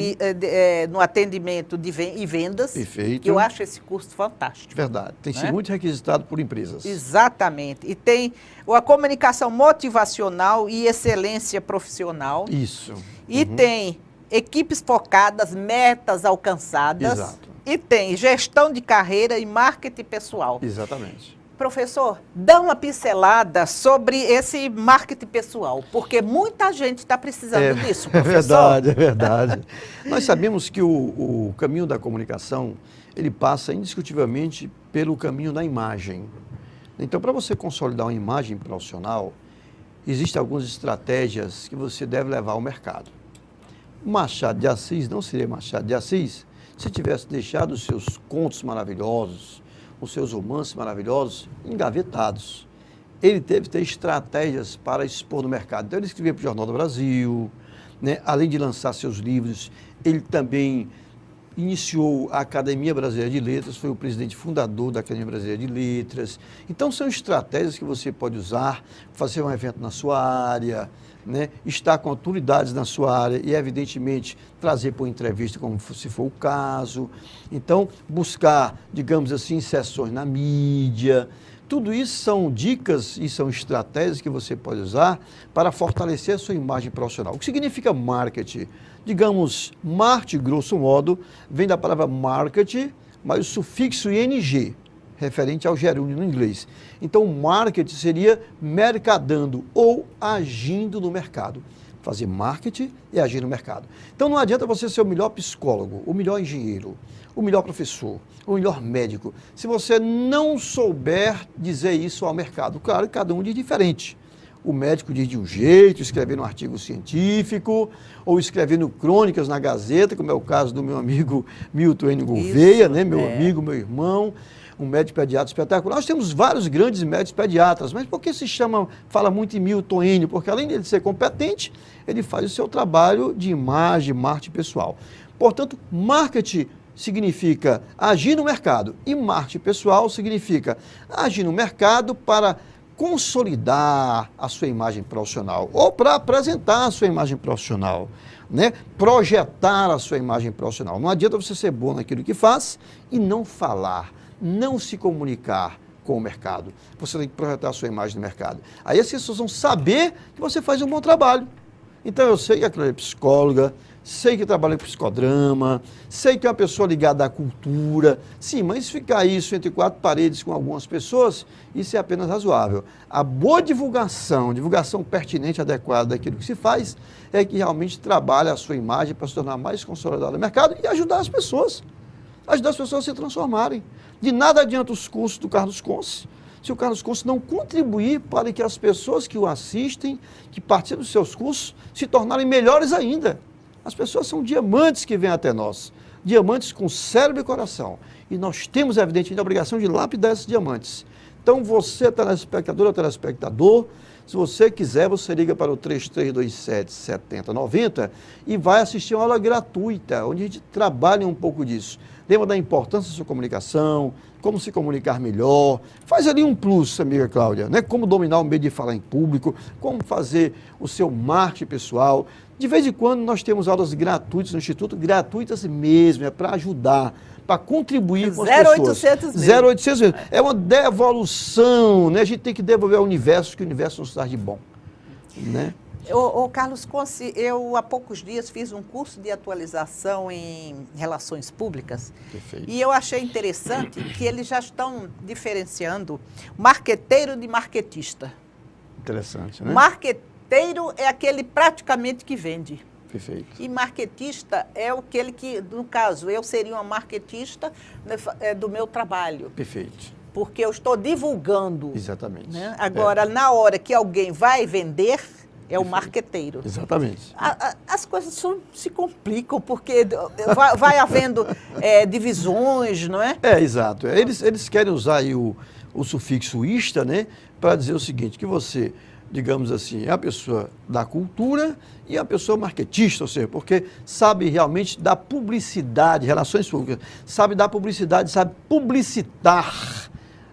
no atendimento e vendas. Perfeito. Que eu acho esse curso fantástico. Verdade. Tem sido muito requisitado por empresas. Exatamente. E tem a comunicação motivacional e excelência profissional. Isso. E tem equipes focadas, metas alcançadas. Exato. E tem gestão de carreira e marketing pessoal. Exatamente. Professor, dá uma pincelada sobre esse marketing pessoal, porque muita gente está precisando disso, professor. É verdade. Nós sabemos que o caminho da comunicação, ele passa indiscutivelmente pelo caminho da imagem. Então, para você consolidar uma imagem profissional, existem algumas estratégias que você deve levar ao mercado. Machado de Assis não seria Machado de Assis se tivesse deixado os seus contos maravilhosos, os seus romances maravilhosos engavetados. Ele teve que ter estratégias para expor no mercado. Então, ele escrevia para o Jornal do Brasil, né? Além de lançar seus livros, ele também iniciou a Academia Brasileira de Letras, foi o presidente fundador da Academia Brasileira de Letras. Então, são estratégias que você pode usar, fazer um evento na sua área, né? Estar com autoridades na sua área e, evidentemente, trazer para uma entrevista, como se for o caso. Então, buscar, digamos assim, sessões na mídia. Tudo isso são dicas e são estratégias que você pode usar para fortalecer a sua imagem profissional. O que significa marketing? Digamos, marketing, grosso modo, vem da palavra marketing, mas o sufixo ing, referente ao gerúndio no inglês. Então, marketing seria mercadando ou agindo no mercado. Fazer marketing e agir no mercado. Então, não adianta você ser o melhor psicólogo, o melhor engenheiro, o melhor professor, o melhor médico, se você não souber dizer isso ao mercado. Claro que cada um diz diferente. O médico diz de um jeito, escrevendo um artigo científico, ou escrevendo crônicas na Gazeta, como é o caso do meu amigo Milton N. Gouveia, né? Meu amigo, meu irmão, um médico pediatra espetacular. Nós temos vários grandes médicos pediatras, mas por que fala muito em Milton N? Porque além de ser competente, ele faz o seu trabalho de imagem, marketing pessoal. Portanto, marketing significa agir no mercado e marketing pessoal significa agir no mercado para consolidar a sua imagem profissional ou para apresentar a sua imagem profissional, né? Projetar a sua imagem profissional. Não adianta você ser bom naquilo que faz e não falar, não se comunicar com o mercado. Você tem que projetar a sua imagem no mercado. Aí as pessoas vão saber que você faz um bom trabalho. Então eu sei que aquela é psicóloga, sei que trabalha com psicodrama, sei que é uma pessoa ligada à cultura. Sim, mas ficar isso entre quatro paredes com algumas pessoas, isso é apenas razoável. A boa divulgação pertinente, adequada daquilo que se faz, é que realmente trabalha a sua imagem para se tornar mais consolidada no mercado e ajudar as pessoas a se transformarem. De nada adianta os cursos do Carlos Conce, se o Carlos Conce não contribuir para que as pessoas que o assistem, que participam dos seus cursos, se tornarem melhores ainda. As pessoas são diamantes que vêm até nós, diamantes com cérebro e coração. E nós temos, evidentemente, a obrigação de lapidar esses diamantes. Então, você, telespectadora, telespectador, Se você quiser, você liga para o 3327-7090 e vai assistir uma aula gratuita, onde a gente trabalha um pouco disso. Lembra da importância da sua comunicação, como se comunicar melhor. Faz ali um plus, amiga Cláudia, né? Como dominar o meio de falar em público, como fazer o seu marketing pessoal. De vez em quando nós temos aulas gratuitas no Instituto, gratuitas mesmo, é para ajudar, para contribuir com as pessoas. 0800 mesmo. 0800 mesmo. É uma devolução, né? A gente tem que devolver ao universo, que o universo nos traz de bom, né? Carlos Conce, eu há poucos dias fiz um curso de atualização em relações públicas. Perfeito. E eu achei interessante que eles já estão diferenciando marqueteiro de marquetista. Interessante, né? Marqueteiro é aquele praticamente que vende. Perfeito. E marquetista é aquele que, no caso, eu seria uma marquetista do meu trabalho. Perfeito. Porque eu estou divulgando. Exatamente. Né? Agora, na hora que alguém vai vender, é o marqueteiro. Exatamente. As coisas se complicam, porque vai havendo divisões, não é? Exato. Eles querem usar aí o sufixo ista, né, para dizer o seguinte, que você, digamos assim, é a pessoa da cultura e a pessoa marketista, ou seja, porque sabe realmente da publicidade, relações públicas, sabe da publicidade, sabe publicitar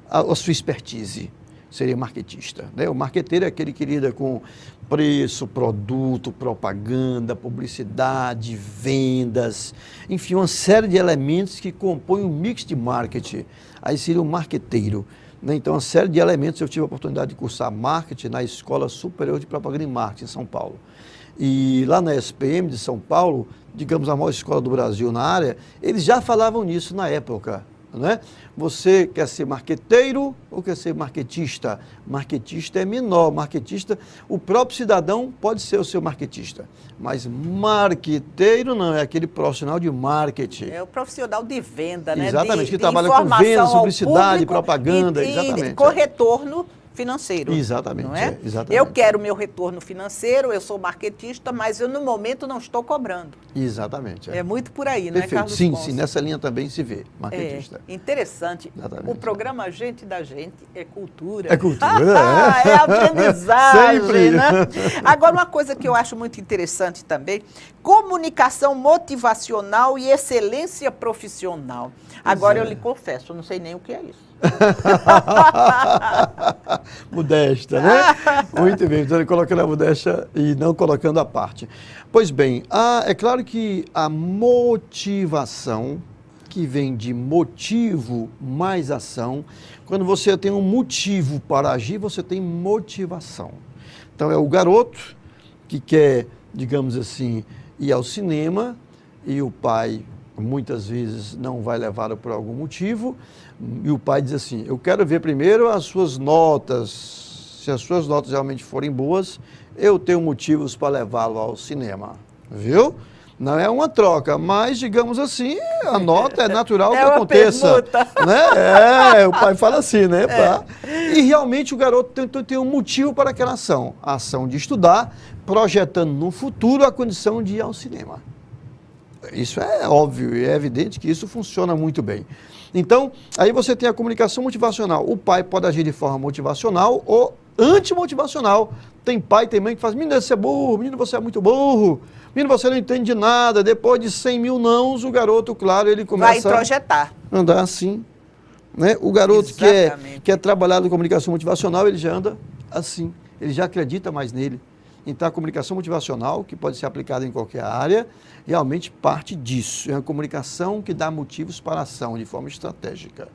a sua expertise. Seria marketista, né? O marqueteiro é aquele que lida com preço, produto, propaganda, publicidade, vendas, enfim, uma série de elementos que compõem um mix de marketing. Aí seria o marqueteiro, né? Então, uma série de elementos. Eu tive a oportunidade de cursar marketing na Escola Superior de Propaganda e Marketing em São Paulo. E lá na SPM de São Paulo, digamos a maior escola do Brasil na área, eles já falavam nisso na época. Né? Você quer ser marqueteiro ou quer ser marquetista? Marquetista é menor, marquetista, o próprio cidadão pode ser o seu marquetista, mas marqueteiro não, é aquele profissional de marketing. É o profissional de venda, né? Exatamente, que trabalha com vendas, publicidade, propaganda, exatamente. Com retorno financeiro. Exatamente, não é? Exatamente. Eu quero o meu retorno financeiro, eu sou marquetista, mas eu no momento não estou cobrando. Exatamente. É muito por aí, não é, Perfeito. Carlos Sim, Ponce? sim, nessa linha também se vê, marquetista. Interessante. Exatamente. O programa Gente da Gente é cultura. É cultura, é aprendizagem, Sempre. né? Agora, uma coisa que eu acho muito interessante também, comunicação motivacional e excelência profissional. Agora, eu lhe confesso, eu não sei nem o que é isso. Modesta, né? Muito bem, então colocando a modesta e não colocando a parte. Pois bem, é claro que a motivação, que vem de motivo mais ação, quando você tem um motivo para agir, você tem motivação. Então é o garoto que quer, digamos assim, ir ao cinema e o pai muitas vezes não vai levá-lo por algum motivo, e o pai diz assim, eu quero ver primeiro as suas notas, se as suas notas realmente forem boas, eu tenho motivos para levá-lo ao cinema, viu? Não é uma troca, mas, digamos assim, a nota é natural que aconteça. Né? O pai fala assim, né? E realmente o garoto tem um motivo para aquela ação, a ação de estudar, projetando no futuro a condição de ir ao cinema. Isso é óbvio e é evidente que isso funciona muito bem. Então, aí você tem a comunicação motivacional. O pai pode agir de forma motivacional ou antimotivacional. Tem pai, tem mãe que faz, menino, você é burro, menino, você é muito burro, menino, você não entende de nada. Depois de 100 mil nãos, o garoto, claro, ele começa vai projetar. A andar assim. Né? O garoto que quer trabalhar na comunicação motivacional, ele já anda assim, ele já acredita mais nele. Então, a comunicação motivacional, que pode ser aplicada em qualquer área, realmente parte disso. É uma comunicação que dá motivos para a ação, de forma estratégica.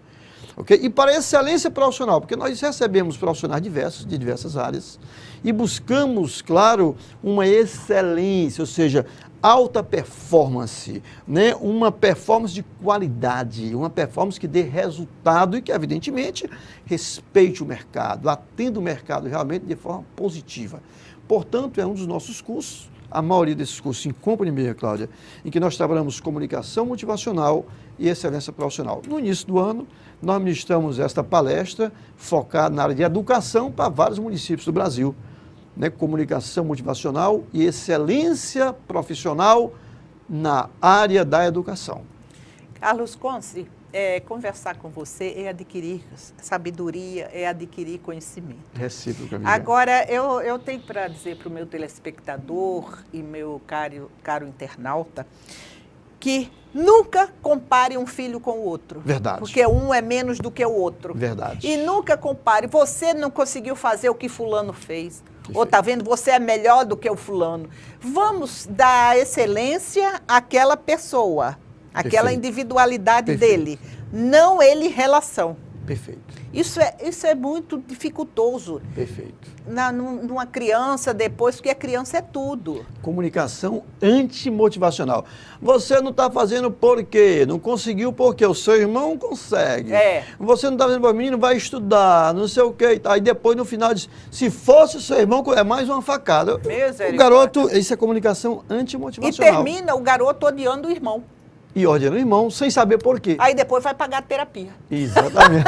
Okay? E para a excelência profissional, porque nós recebemos profissionais diversos, de diversas áreas, e buscamos, claro, uma excelência, ou seja, alta performance, né? Uma performance de qualidade, uma performance que dê resultado e que, evidentemente, respeite o mercado, atenda o mercado realmente de forma positiva. Portanto, é um dos nossos cursos, a maioria desses cursos em Company Media, Cláudia, em que nós trabalhamos comunicação motivacional e excelência profissional. No início do ano, nós ministramos esta palestra focada na área de educação para vários municípios do Brasil. Né? Comunicação motivacional e excelência profissional na área da educação. Carlos Conce, conversar com você é adquirir sabedoria, é adquirir conhecimento. Recíproco, amiga. Agora, eu tenho para dizer para o meu telespectador e meu caro internauta que nunca compare um filho com o outro. Verdade. Porque um é menos do que o outro. Verdade. E nunca compare. Você não conseguiu fazer o que fulano fez. Perfeito. Ou tá vendo, você é melhor do que o fulano. Vamos dar excelência àquela pessoa, àquela Perfeito. individualidade Perfeito. dele. Não ele relação. Perfeito. Isso é muito dificultoso. Perfeito. Numa criança depois, porque a criança é tudo. Comunicação antimotivacional. Você não está fazendo por quê? Não conseguiu porque o seu irmão consegue. Você não está fazendo para mim, não vai estudar, não sei o quê. Aí depois, no final, diz, se fosse o seu irmão, é mais uma facada. O garoto, isso é comunicação antimotivacional. E termina o garoto odiando o irmão. E odiando o irmão, sem saber por quê. Aí depois vai pagar terapia. Exatamente.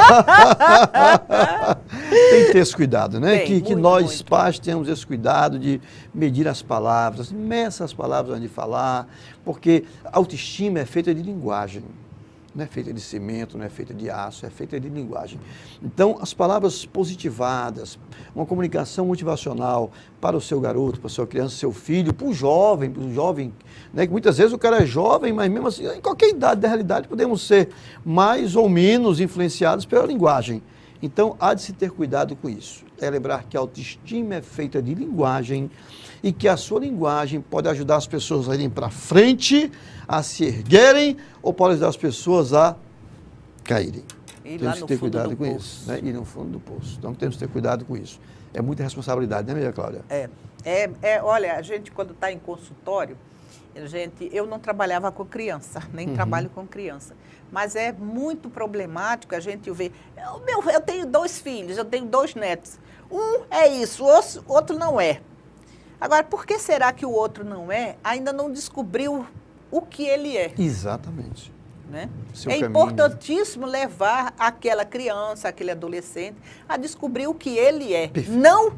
Tem que ter esse cuidado, né? Que nós, pais, tenhamos esse cuidado de medir as palavras, meça as palavras antes de falar, porque a autoestima é feita de linguagem. Não é feita de cimento, não é feita de aço, é feita de linguagem. Então, as palavras positivadas, uma comunicação motivacional para o seu garoto, para a sua criança, seu filho, para o jovem, né? Que muitas vezes o cara é jovem, mas mesmo assim, em qualquer idade da realidade, podemos ser mais ou menos influenciados pela linguagem. Então, há de se ter cuidado com isso. É lembrar que a autoestima é feita de linguagem e que a sua linguagem pode ajudar as pessoas a irem para frente, a se erguerem, ou pode ajudar as pessoas a caírem. Temos que ter cuidado com isso, né? Ir no fundo do poço. Então, temos que ter cuidado com isso. É muita responsabilidade, né, Maria Cláudia? Olha, a gente, quando está em consultório, eu não trabalhava com criança, nem trabalho com criança. Mas é muito problemático a gente ver. Eu tenho 2 filhos, eu tenho 2 netos. Um é isso, o outro não é. Agora, por que será que o outro não é? Ainda não descobriu o que ele é. Exatamente. Né? É importantíssimo levar aquela criança, aquele adolescente, a descobrir o que ele é. Perfeito. Não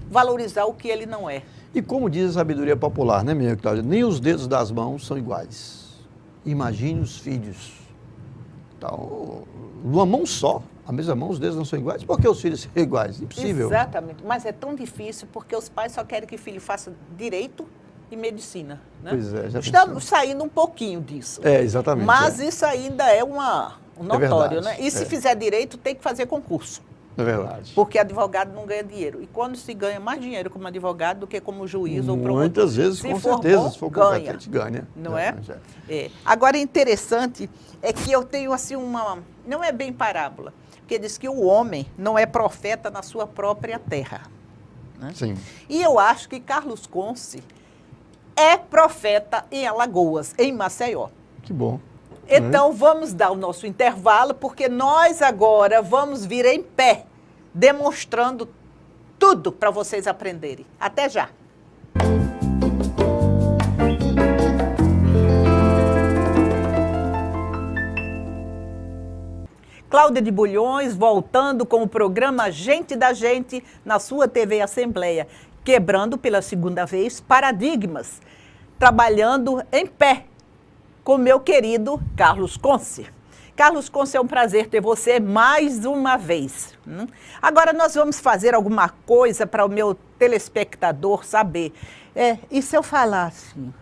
valorizar o que ele não é. E como diz a sabedoria popular, né, minha Cláudia? Nem os dedos das mãos são iguais. Imagine os filhos. Então, numa mão só, a mesma mão, os dedos não são iguais. Por que os filhos são iguais? Impossível. Exatamente. Mas é tão difícil porque os pais só querem que o filho faça direito e medicina. Né? Pois é, já estamos saindo um pouquinho disso. Exatamente. Mas isso ainda é um notório, né? E se fizer direito, tem que fazer concurso. É verdade. Porque advogado não ganha dinheiro. E quando se ganha mais dinheiro como advogado do que como juiz ou promotor. Muitas vezes, com certeza, se for competente, ganha. Não é? Agora, interessante é que eu tenho assim não é bem parábola, porque diz que o homem não é profeta na sua própria terra. Né? Sim. E eu acho que Carlos Conce é profeta em Alagoas, em Maceió. Que bom. Então, vamos dar o nosso intervalo, porque nós agora vamos vir em pé, demonstrando tudo para vocês aprenderem. Até já! Cláudia de Bulhões, voltando com o programa Gente da Gente, na sua TV Assembleia, quebrando pela segunda vez paradigmas, trabalhando em pé, com meu querido Carlos Conce. Carlos Conce, é um prazer ter você mais uma vez. Agora nós vamos fazer alguma coisa para o meu telespectador saber. E se eu falar assim,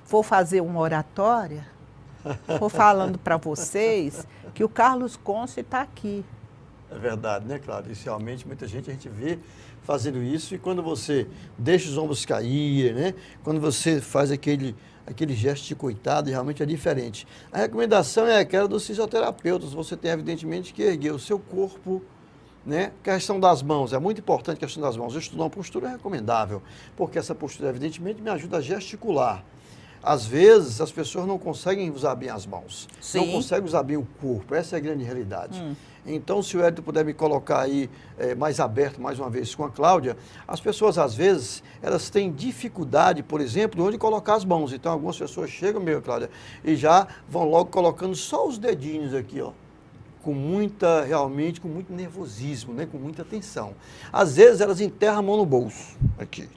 vou fazer uma oratória, vou falando para vocês que o Carlos Conce está aqui. É verdade, né, Cláudia? Inicialmente, muita gente a gente vê fazendo isso, e quando você deixa os ombros cair, né? Quando você faz aquele gesto de coitado, realmente é diferente. A recomendação é aquela dos fisioterapeutas. Você tem, evidentemente, que erguer o seu corpo, né? A questão das mãos, é muito importante a questão das mãos. Eu estudar uma postura é recomendável, porque essa postura, evidentemente, me ajuda a gesticular. Às vezes, as pessoas não conseguem usar bem as mãos, Sim. não conseguem usar bem o corpo. Essa é a grande realidade. Então, se o Hélio puder me colocar aí mais aberto, mais uma vez, com a Cláudia, as pessoas, às vezes, elas têm dificuldade, por exemplo, onde colocar as mãos. Então, algumas pessoas chegam, Cláudia, e já vão logo colocando só os dedinhos aqui, ó, realmente com muito nervosismo, né, com muita tensão. Às vezes, elas enterram a mão no bolso, aqui.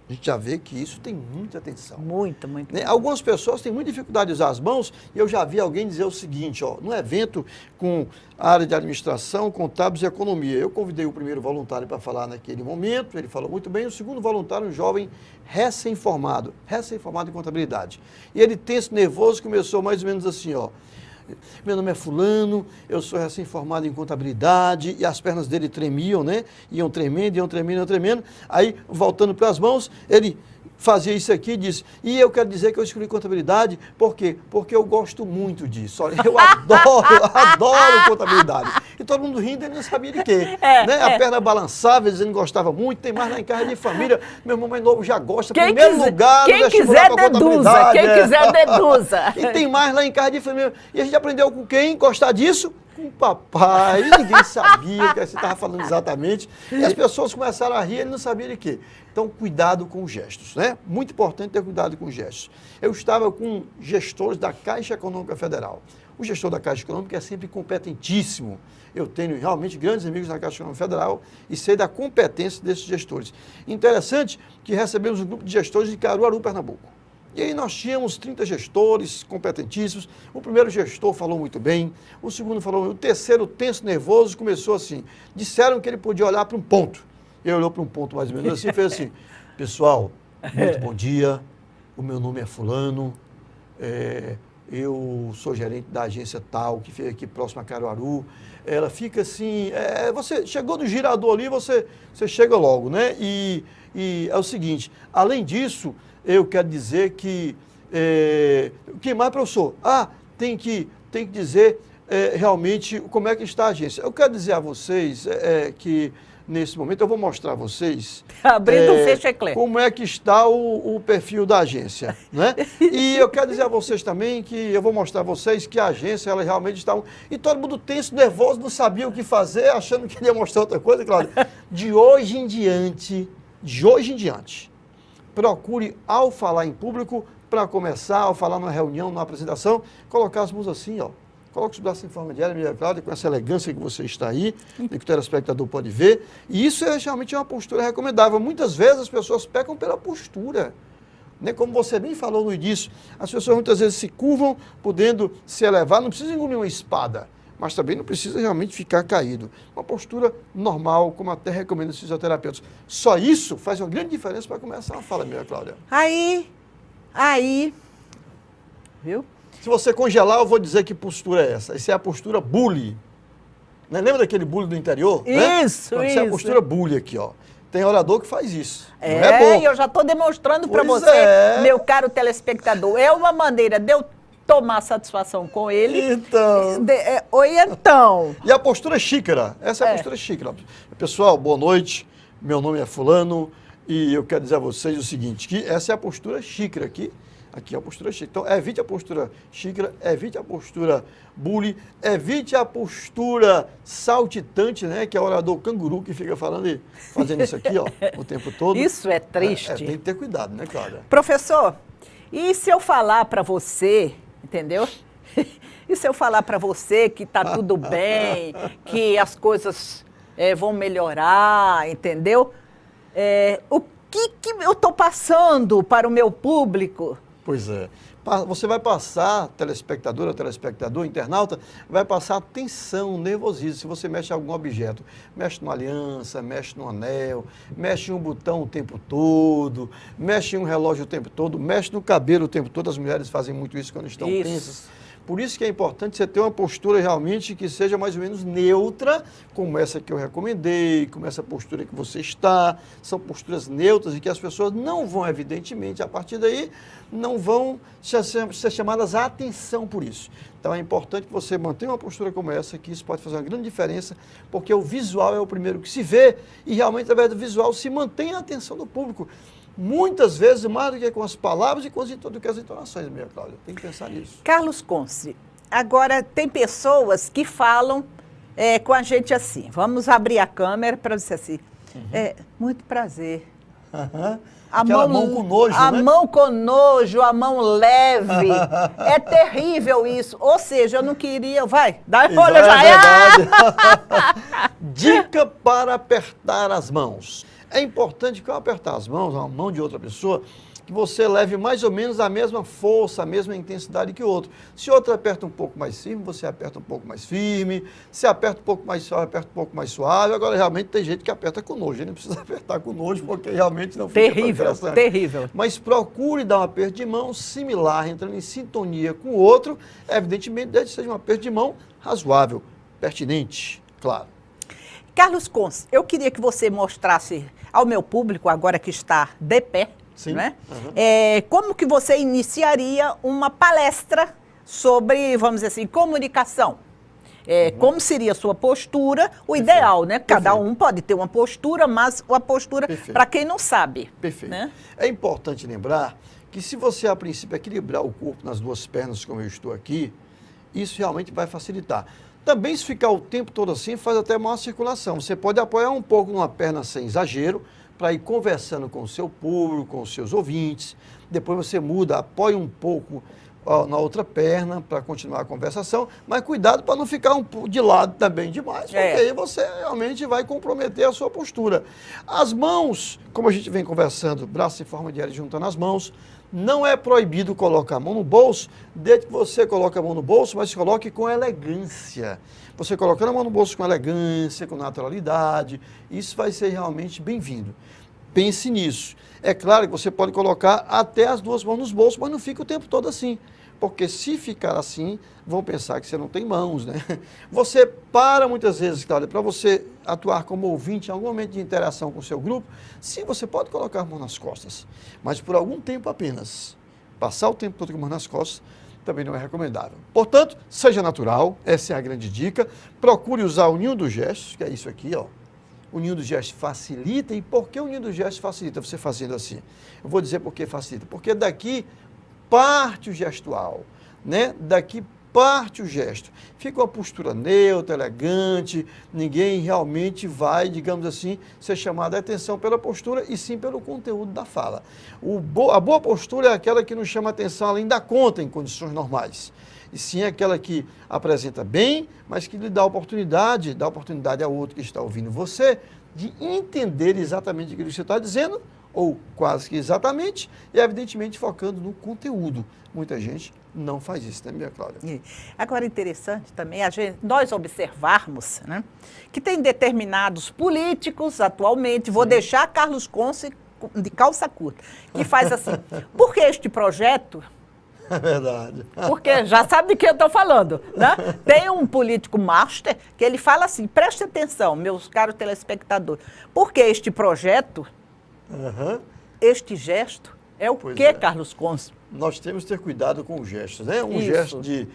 A gente já vê que isso tem muita atenção. Muito, muito. Né? Algumas pessoas têm muita dificuldade de usar as mãos, e eu já vi alguém dizer o seguinte, ó, num evento com a área de administração, contábeis e economia. Eu convidei o primeiro voluntário para falar naquele momento, ele falou muito bem, o segundo voluntário, um jovem recém-formado em contabilidade. E ele, tenso, nervoso, começou mais ou menos assim, ó. Meu nome é fulano, eu sou recém-formado em contabilidade, e as pernas dele tremiam, né? Iam tremendo, iam tremendo, iam tremendo. Aí, voltando para as mãos, ele fazia isso aqui e disse, e eu quero dizer que eu escolhi contabilidade, por quê? Porque eu gosto muito disso. Olha, eu adoro contabilidade. E todo mundo rindo, ele não sabia de quê. Né? A perna balançava, ele não gostava muito, tem mais lá em casa de família, meu irmão mais novo já gosta, primeiro lugar no vestibular para contabilidade. Quem quiser, deduza. E tem mais lá em casa de família. E a gente aprendeu com quem gostar disso? Com o papai. E ninguém sabia o que você estava falando exatamente. E as pessoas começaram a rir, ele não sabia de quê. Então, cuidado com os gestos, né? Muito importante ter cuidado com os gestos. Eu estava com gestores da Caixa Econômica Federal. O gestor da Caixa Econômica é sempre competentíssimo. Eu tenho realmente grandes amigos na Caixa Econômica Federal e sei da competência desses gestores. Interessante que recebemos um grupo de gestores de Caruaru, Pernambuco. E aí nós tínhamos 30 gestores competentíssimos. O primeiro gestor falou muito bem, o segundo falou, o terceiro, tenso, nervoso, começou assim. Disseram que ele podia olhar para um ponto. Ele olhou para um ponto mais ou menos assim e fez assim, pessoal, muito bom dia, o meu nome é fulano, eu sou gerente da agência tal, que fica aqui próximo a Caruaru. Ela fica assim, você chegou no girador ali, você chega logo, né? E é o seguinte, além disso, eu quero dizer que, o que mais, professor? Tem que dizer realmente como é que está a agência. Eu quero dizer a vocês que, nesse momento, eu vou mostrar a vocês abrindo o fecheclé, como é que está o perfil da agência. Né? E eu quero dizer a vocês também que eu vou mostrar a vocês que a agência, ela realmente está... E todo mundo tenso, nervoso, não sabia o que fazer, achando que ia mostrar outra coisa. Claro, de hoje em diante, procure, ao falar em público, para começar, ao falar numa reunião, numa apresentação, colocar as mãos assim, ó. Coloque os braços em forma de L, minha Cláudia, com essa elegância que você está aí, e que o telespectador pode ver. E isso é realmente uma postura recomendável. Muitas vezes as pessoas pecam pela postura. Né? Como você bem falou no início, as pessoas muitas vezes se curvam, podendo se elevar, não precisa engolir uma espada, mas também não precisa realmente ficar caído. Uma postura normal, como até recomendam os fisioterapeutas. Só isso faz uma grande diferença para começar a fala, minha Cláudia. Aí, viu? Se você congelar, eu vou dizer que postura é essa. Essa é a postura bully. Né? Lembra daquele bully do interior? Isso, né? Essa é a postura bully aqui, ó. Tem orador que faz isso. Não é bom. Eu já estou demonstrando para você, meu caro telespectador. É uma maneira de eu tomar satisfação com ele. Então. Oi, então. E a postura xícara. Essa é a postura xícara. Pessoal, boa noite. Meu nome é fulano e eu quero dizer a vocês o seguinte, que essa é a postura xícara aqui. Aqui é a postura xícara. Então, evite a postura xícara, evite a postura bully, evite a postura saltitante, né? Que é o orador canguru que fica falando e fazendo isso aqui, ó, o tempo todo. Isso é triste. Tem que ter cuidado, né, Cláudia? Professor, e se eu falar para você, entendeu? E se eu falar para você que está tudo bem, que as coisas vão melhorar, entendeu? O que eu estou passando para o meu público? Pois é. Você vai passar, telespectadora, telespectador, internauta, vai passar tensão, nervosismo. Se você mexe em algum objeto, mexe numa aliança, mexe num anel, mexe em um botão o tempo todo, mexe em um relógio o tempo todo, mexe no cabelo o tempo todo. As mulheres fazem muito isso quando estão tensas. Por isso que é importante você ter uma postura realmente que seja mais ou menos neutra, como essa que eu recomendei, como essa postura que você está. São posturas neutras e que as pessoas não vão, evidentemente, a partir daí, não vão ser chamadas a atenção por isso. Então é importante que você mantenha uma postura como essa, que isso pode fazer uma grande diferença, porque o visual é o primeiro que se vê e realmente, através do visual, se mantém a atenção do público. Muitas vezes, mais do que com as palavras e do que as entonações, minha Cláudia. Tem que pensar nisso. Carlos Conce, agora tem pessoas que falam com a gente assim. Vamos abrir a câmera para dizer assim. Muito prazer. Aquela mão com nojo, a né? mão com nojo, a mão leve. É terrível isso. Ou seja, eu não queria... Vai, dá olha já. É verdade. Dica para apertar as mãos. É importante que ao apertar as mãos, a mão de outra pessoa, que você leve mais ou menos a mesma força, a mesma intensidade que o outro. Se o outro aperta um pouco mais firme, você aperta um pouco mais firme. Se aperta um pouco mais suave, aperta um pouco mais suave. Agora, realmente, tem gente que aperta com nojo. A gente não precisa apertar com nojo, porque realmente não fica tão interessante. Terrível. Mas procure dar um aperto de mão similar, entrando em sintonia com o outro. Evidentemente, desde que seja um aperto de mão razoável, pertinente, claro. Carlos Conce, eu queria que você mostrasse ao meu público, agora que está de pé, Sim. né? Como que você iniciaria uma palestra sobre, vamos dizer assim, comunicação? Como seria a sua postura, o ideal, né? Cada um pode ter uma postura, mas a postura, para quem não sabe. Perfeito. Né? É importante lembrar que se você, a princípio, equilibrar o corpo nas duas pernas, como eu estou aqui, isso realmente vai facilitar. Também, se ficar o tempo todo assim, faz até maior circulação. Você pode apoiar um pouco numa perna sem exagero, para ir conversando com o seu público, com os seus ouvintes. Depois você muda, apoia um pouco na outra perna para continuar a conversação, mas cuidado para não ficar de lado também demais, porque aí você realmente vai comprometer a sua postura. As mãos, como a gente vem conversando, braço em forma de L juntando as mãos, não é proibido colocar a mão no bolso, desde que você coloque a mão no bolso, mas coloque com elegância. Você colocando a mão no bolso com elegância, com naturalidade, isso vai ser realmente bem-vindo. Pense nisso. É claro que você pode colocar até as duas mãos nos bolsos, mas não fica o tempo todo assim. Porque se ficar assim, vão pensar que você não tem mãos, né? Você para muitas vezes, Cláudia, para você atuar como ouvinte em algum momento de interação com o seu grupo, sim, você pode colocar a mão nas costas, mas por algum tempo apenas. Passar o tempo todo com a mão nas costas também não é recomendável. Portanto, seja natural, essa é a grande dica. Procure usar o ninho dos gestos, que é isso aqui, ó. O ninho dos gestos facilita. E por que o ninho dos gestos facilita você fazendo assim? Eu vou dizer por que facilita. Porque daqui parte o gestual, né? Daqui parte o gesto. Fica uma postura neutra, elegante, ninguém realmente vai, digamos assim, ser chamado a atenção pela postura e sim pelo conteúdo da fala. A boa postura é aquela que não chama atenção além da conta em condições normais. E sim aquela que apresenta bem, mas que lhe dá oportunidade ao outro que está ouvindo você, de entender exatamente aquilo que você está dizendo, ou quase que exatamente, e evidentemente focando no conteúdo. Muita gente não faz isso, né, minha Cláudia? Agora, interessante também nós observarmos, né, que tem determinados políticos atualmente, vou deixar Carlos Conce de calça curta, que faz assim, por que este projeto? É verdade. Porque já sabe de que eu estou falando, né? Tem um político master que ele fala assim, preste atenção, meus caros telespectadores, porque este projeto, este gesto, é o que, Carlos Conce? Nós temos que ter cuidado com os gestos, né? Um gesto de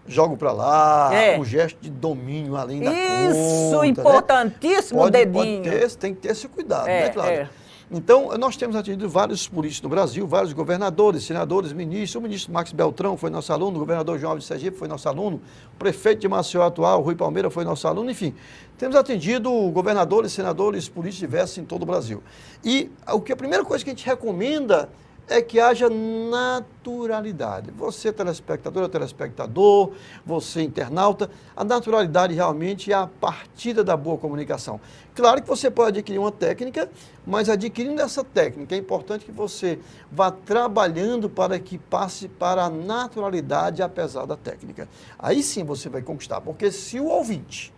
jogo para lá, um gesto de domínio além da conta. Isso, importantíssimo, o dedinho. Tem que ter esse cuidado, né, Cláudia? Então, nós temos atendido vários políticos no Brasil, vários governadores, senadores, ministros. O ministro Max Beltrão foi nosso aluno, o governador João Alves de Sergipe foi nosso aluno, o prefeito de Maceió atual, Rui Palmeira, foi nosso aluno, enfim. Temos atendido governadores, senadores, políticos diversos em todo o Brasil. E a primeira coisa que a gente recomenda é que haja naturalidade. Você, telespectadora, telespectador, você, internauta, a naturalidade realmente é a partida da boa comunicação. Claro que você pode adquirir uma técnica, mas adquirindo essa técnica, é importante que você vá trabalhando para que passe para a naturalidade, apesar da técnica. Aí sim você vai conquistar, porque se o ouvinte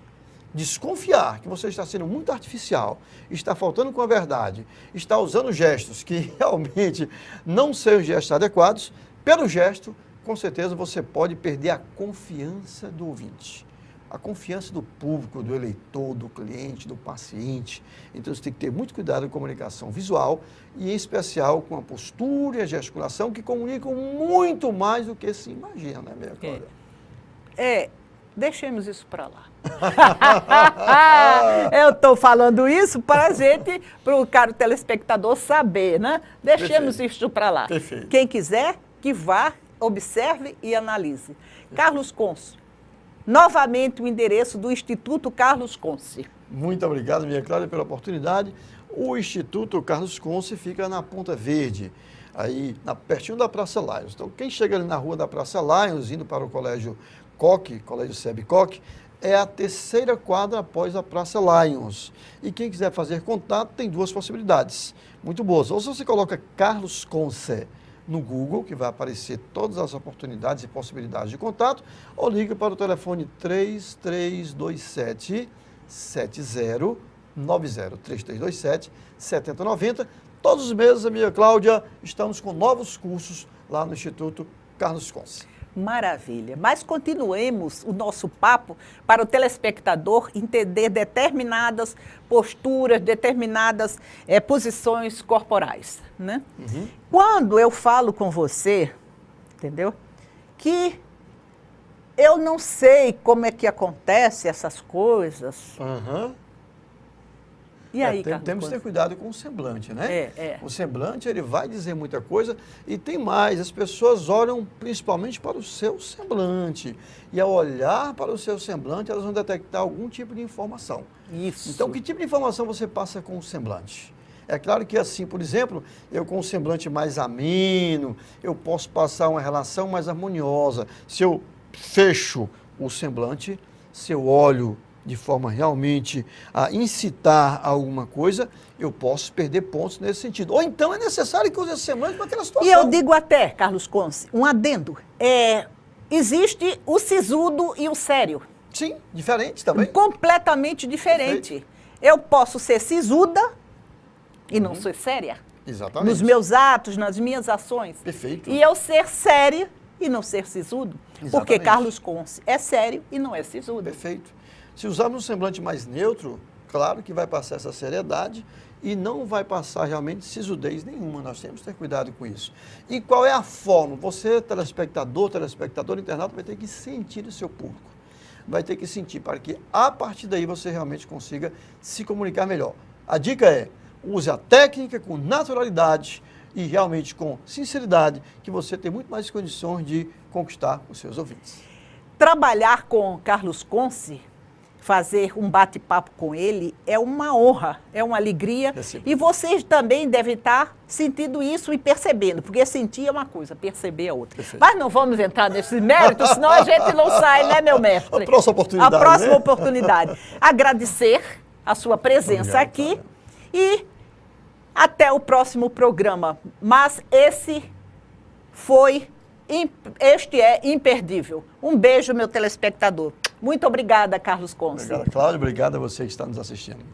desconfiar que você está sendo muito artificial, está faltando com a verdade, está usando gestos que realmente não são gestos adequados, pelo gesto, com certeza você pode perder a confiança do ouvinte, a confiança do público, do eleitor, do cliente, do paciente. Então você tem que ter muito cuidado com a comunicação visual e em especial com a postura e a gesticulação que comunicam muito mais do que se imagina, né, minha Cláudia? Deixemos isso para lá. Eu estou falando isso para a gente, para o caro telespectador saber, né? Deixemos isso para lá. Perfeito. Quem quiser, que vá, observe e analise. Carlos Conce, novamente o endereço do Instituto Carlos Conce. Muito obrigado, minha Cláudia, pela oportunidade. O Instituto Carlos Conce fica na Ponta Verde, aí pertinho da Praça Lions. Então, quem chega ali na rua da Praça Lions, indo para o Colégio Coque, Colégio SEB Coque, é a terceira quadra após a Praça Lions. E quem quiser fazer contato tem duas possibilidades muito boas. Ou se você coloca Carlos Conce no Google, que vai aparecer todas as oportunidades e possibilidades de contato, ou liga para o telefone 3327 7090, 3327 7090. Todos os meses, amiga Cláudia, estamos com novos cursos lá no Instituto Carlos Conce. Maravilha. Mas continuemos o nosso papo para o telespectador entender determinadas posturas, determinadas posições corporais, né? Uhum. Quando eu falo com você, entendeu? Que eu não sei como é que acontece essas coisas. Uhum. E aí, Carlos? Temos que ter cuidado com o semblante, né? O semblante, ele vai dizer muita coisa e tem mais, as pessoas olham principalmente para o seu semblante. E ao olhar para o seu semblante, elas vão detectar algum tipo de informação. Isso. Então, que tipo de informação você passa com o semblante? É claro que assim, por exemplo, eu com um semblante mais ameno, eu posso passar uma relação mais harmoniosa. Se eu fecho o semblante, se eu olho de forma realmente a incitar alguma coisa, eu posso perder pontos nesse sentido. Ou então é necessário que use esse semblante para aquela situação. E eu digo até, Carlos Conce, um adendo, existe o sisudo e o sério. Sim, diferente também. Completamente diferente. Perfeito. Eu posso ser sisuda e não ser séria. Exatamente. Nos meus atos, nas minhas ações. Perfeito. E eu ser séria e não ser sisudo. Exatamente. Porque Carlos Conce é sério e não é sisudo. Perfeito. Se usarmos um semblante mais neutro, claro que vai passar essa seriedade e não vai passar realmente sisudez nenhuma. Nós temos que ter cuidado com isso. E qual é a forma? Você, telespectador, internauta, vai ter que sentir o seu público. Vai ter que sentir para que, a partir daí, você realmente consiga se comunicar melhor. A dica é, use a técnica com naturalidade e realmente com sinceridade, que você tem muito mais condições de conquistar os seus ouvintes. Trabalhar com Carlos Conce, fazer um bate-papo com ele é uma honra, é uma alegria. E vocês também devem estar sentindo isso e percebendo, porque sentir é uma coisa, perceber é outra. Perfeito. Mas não vamos entrar nesses méritos, senão a gente não sai, né, meu mestre? A próxima oportunidade. A próxima oportunidade. Agradecer a sua presença aqui e até o próximo programa. Mas este é imperdível. Um beijo, meu telespectador. Muito obrigada, Carlos Conce. Obrigado, Cláudia. Obrigado a você que está nos assistindo.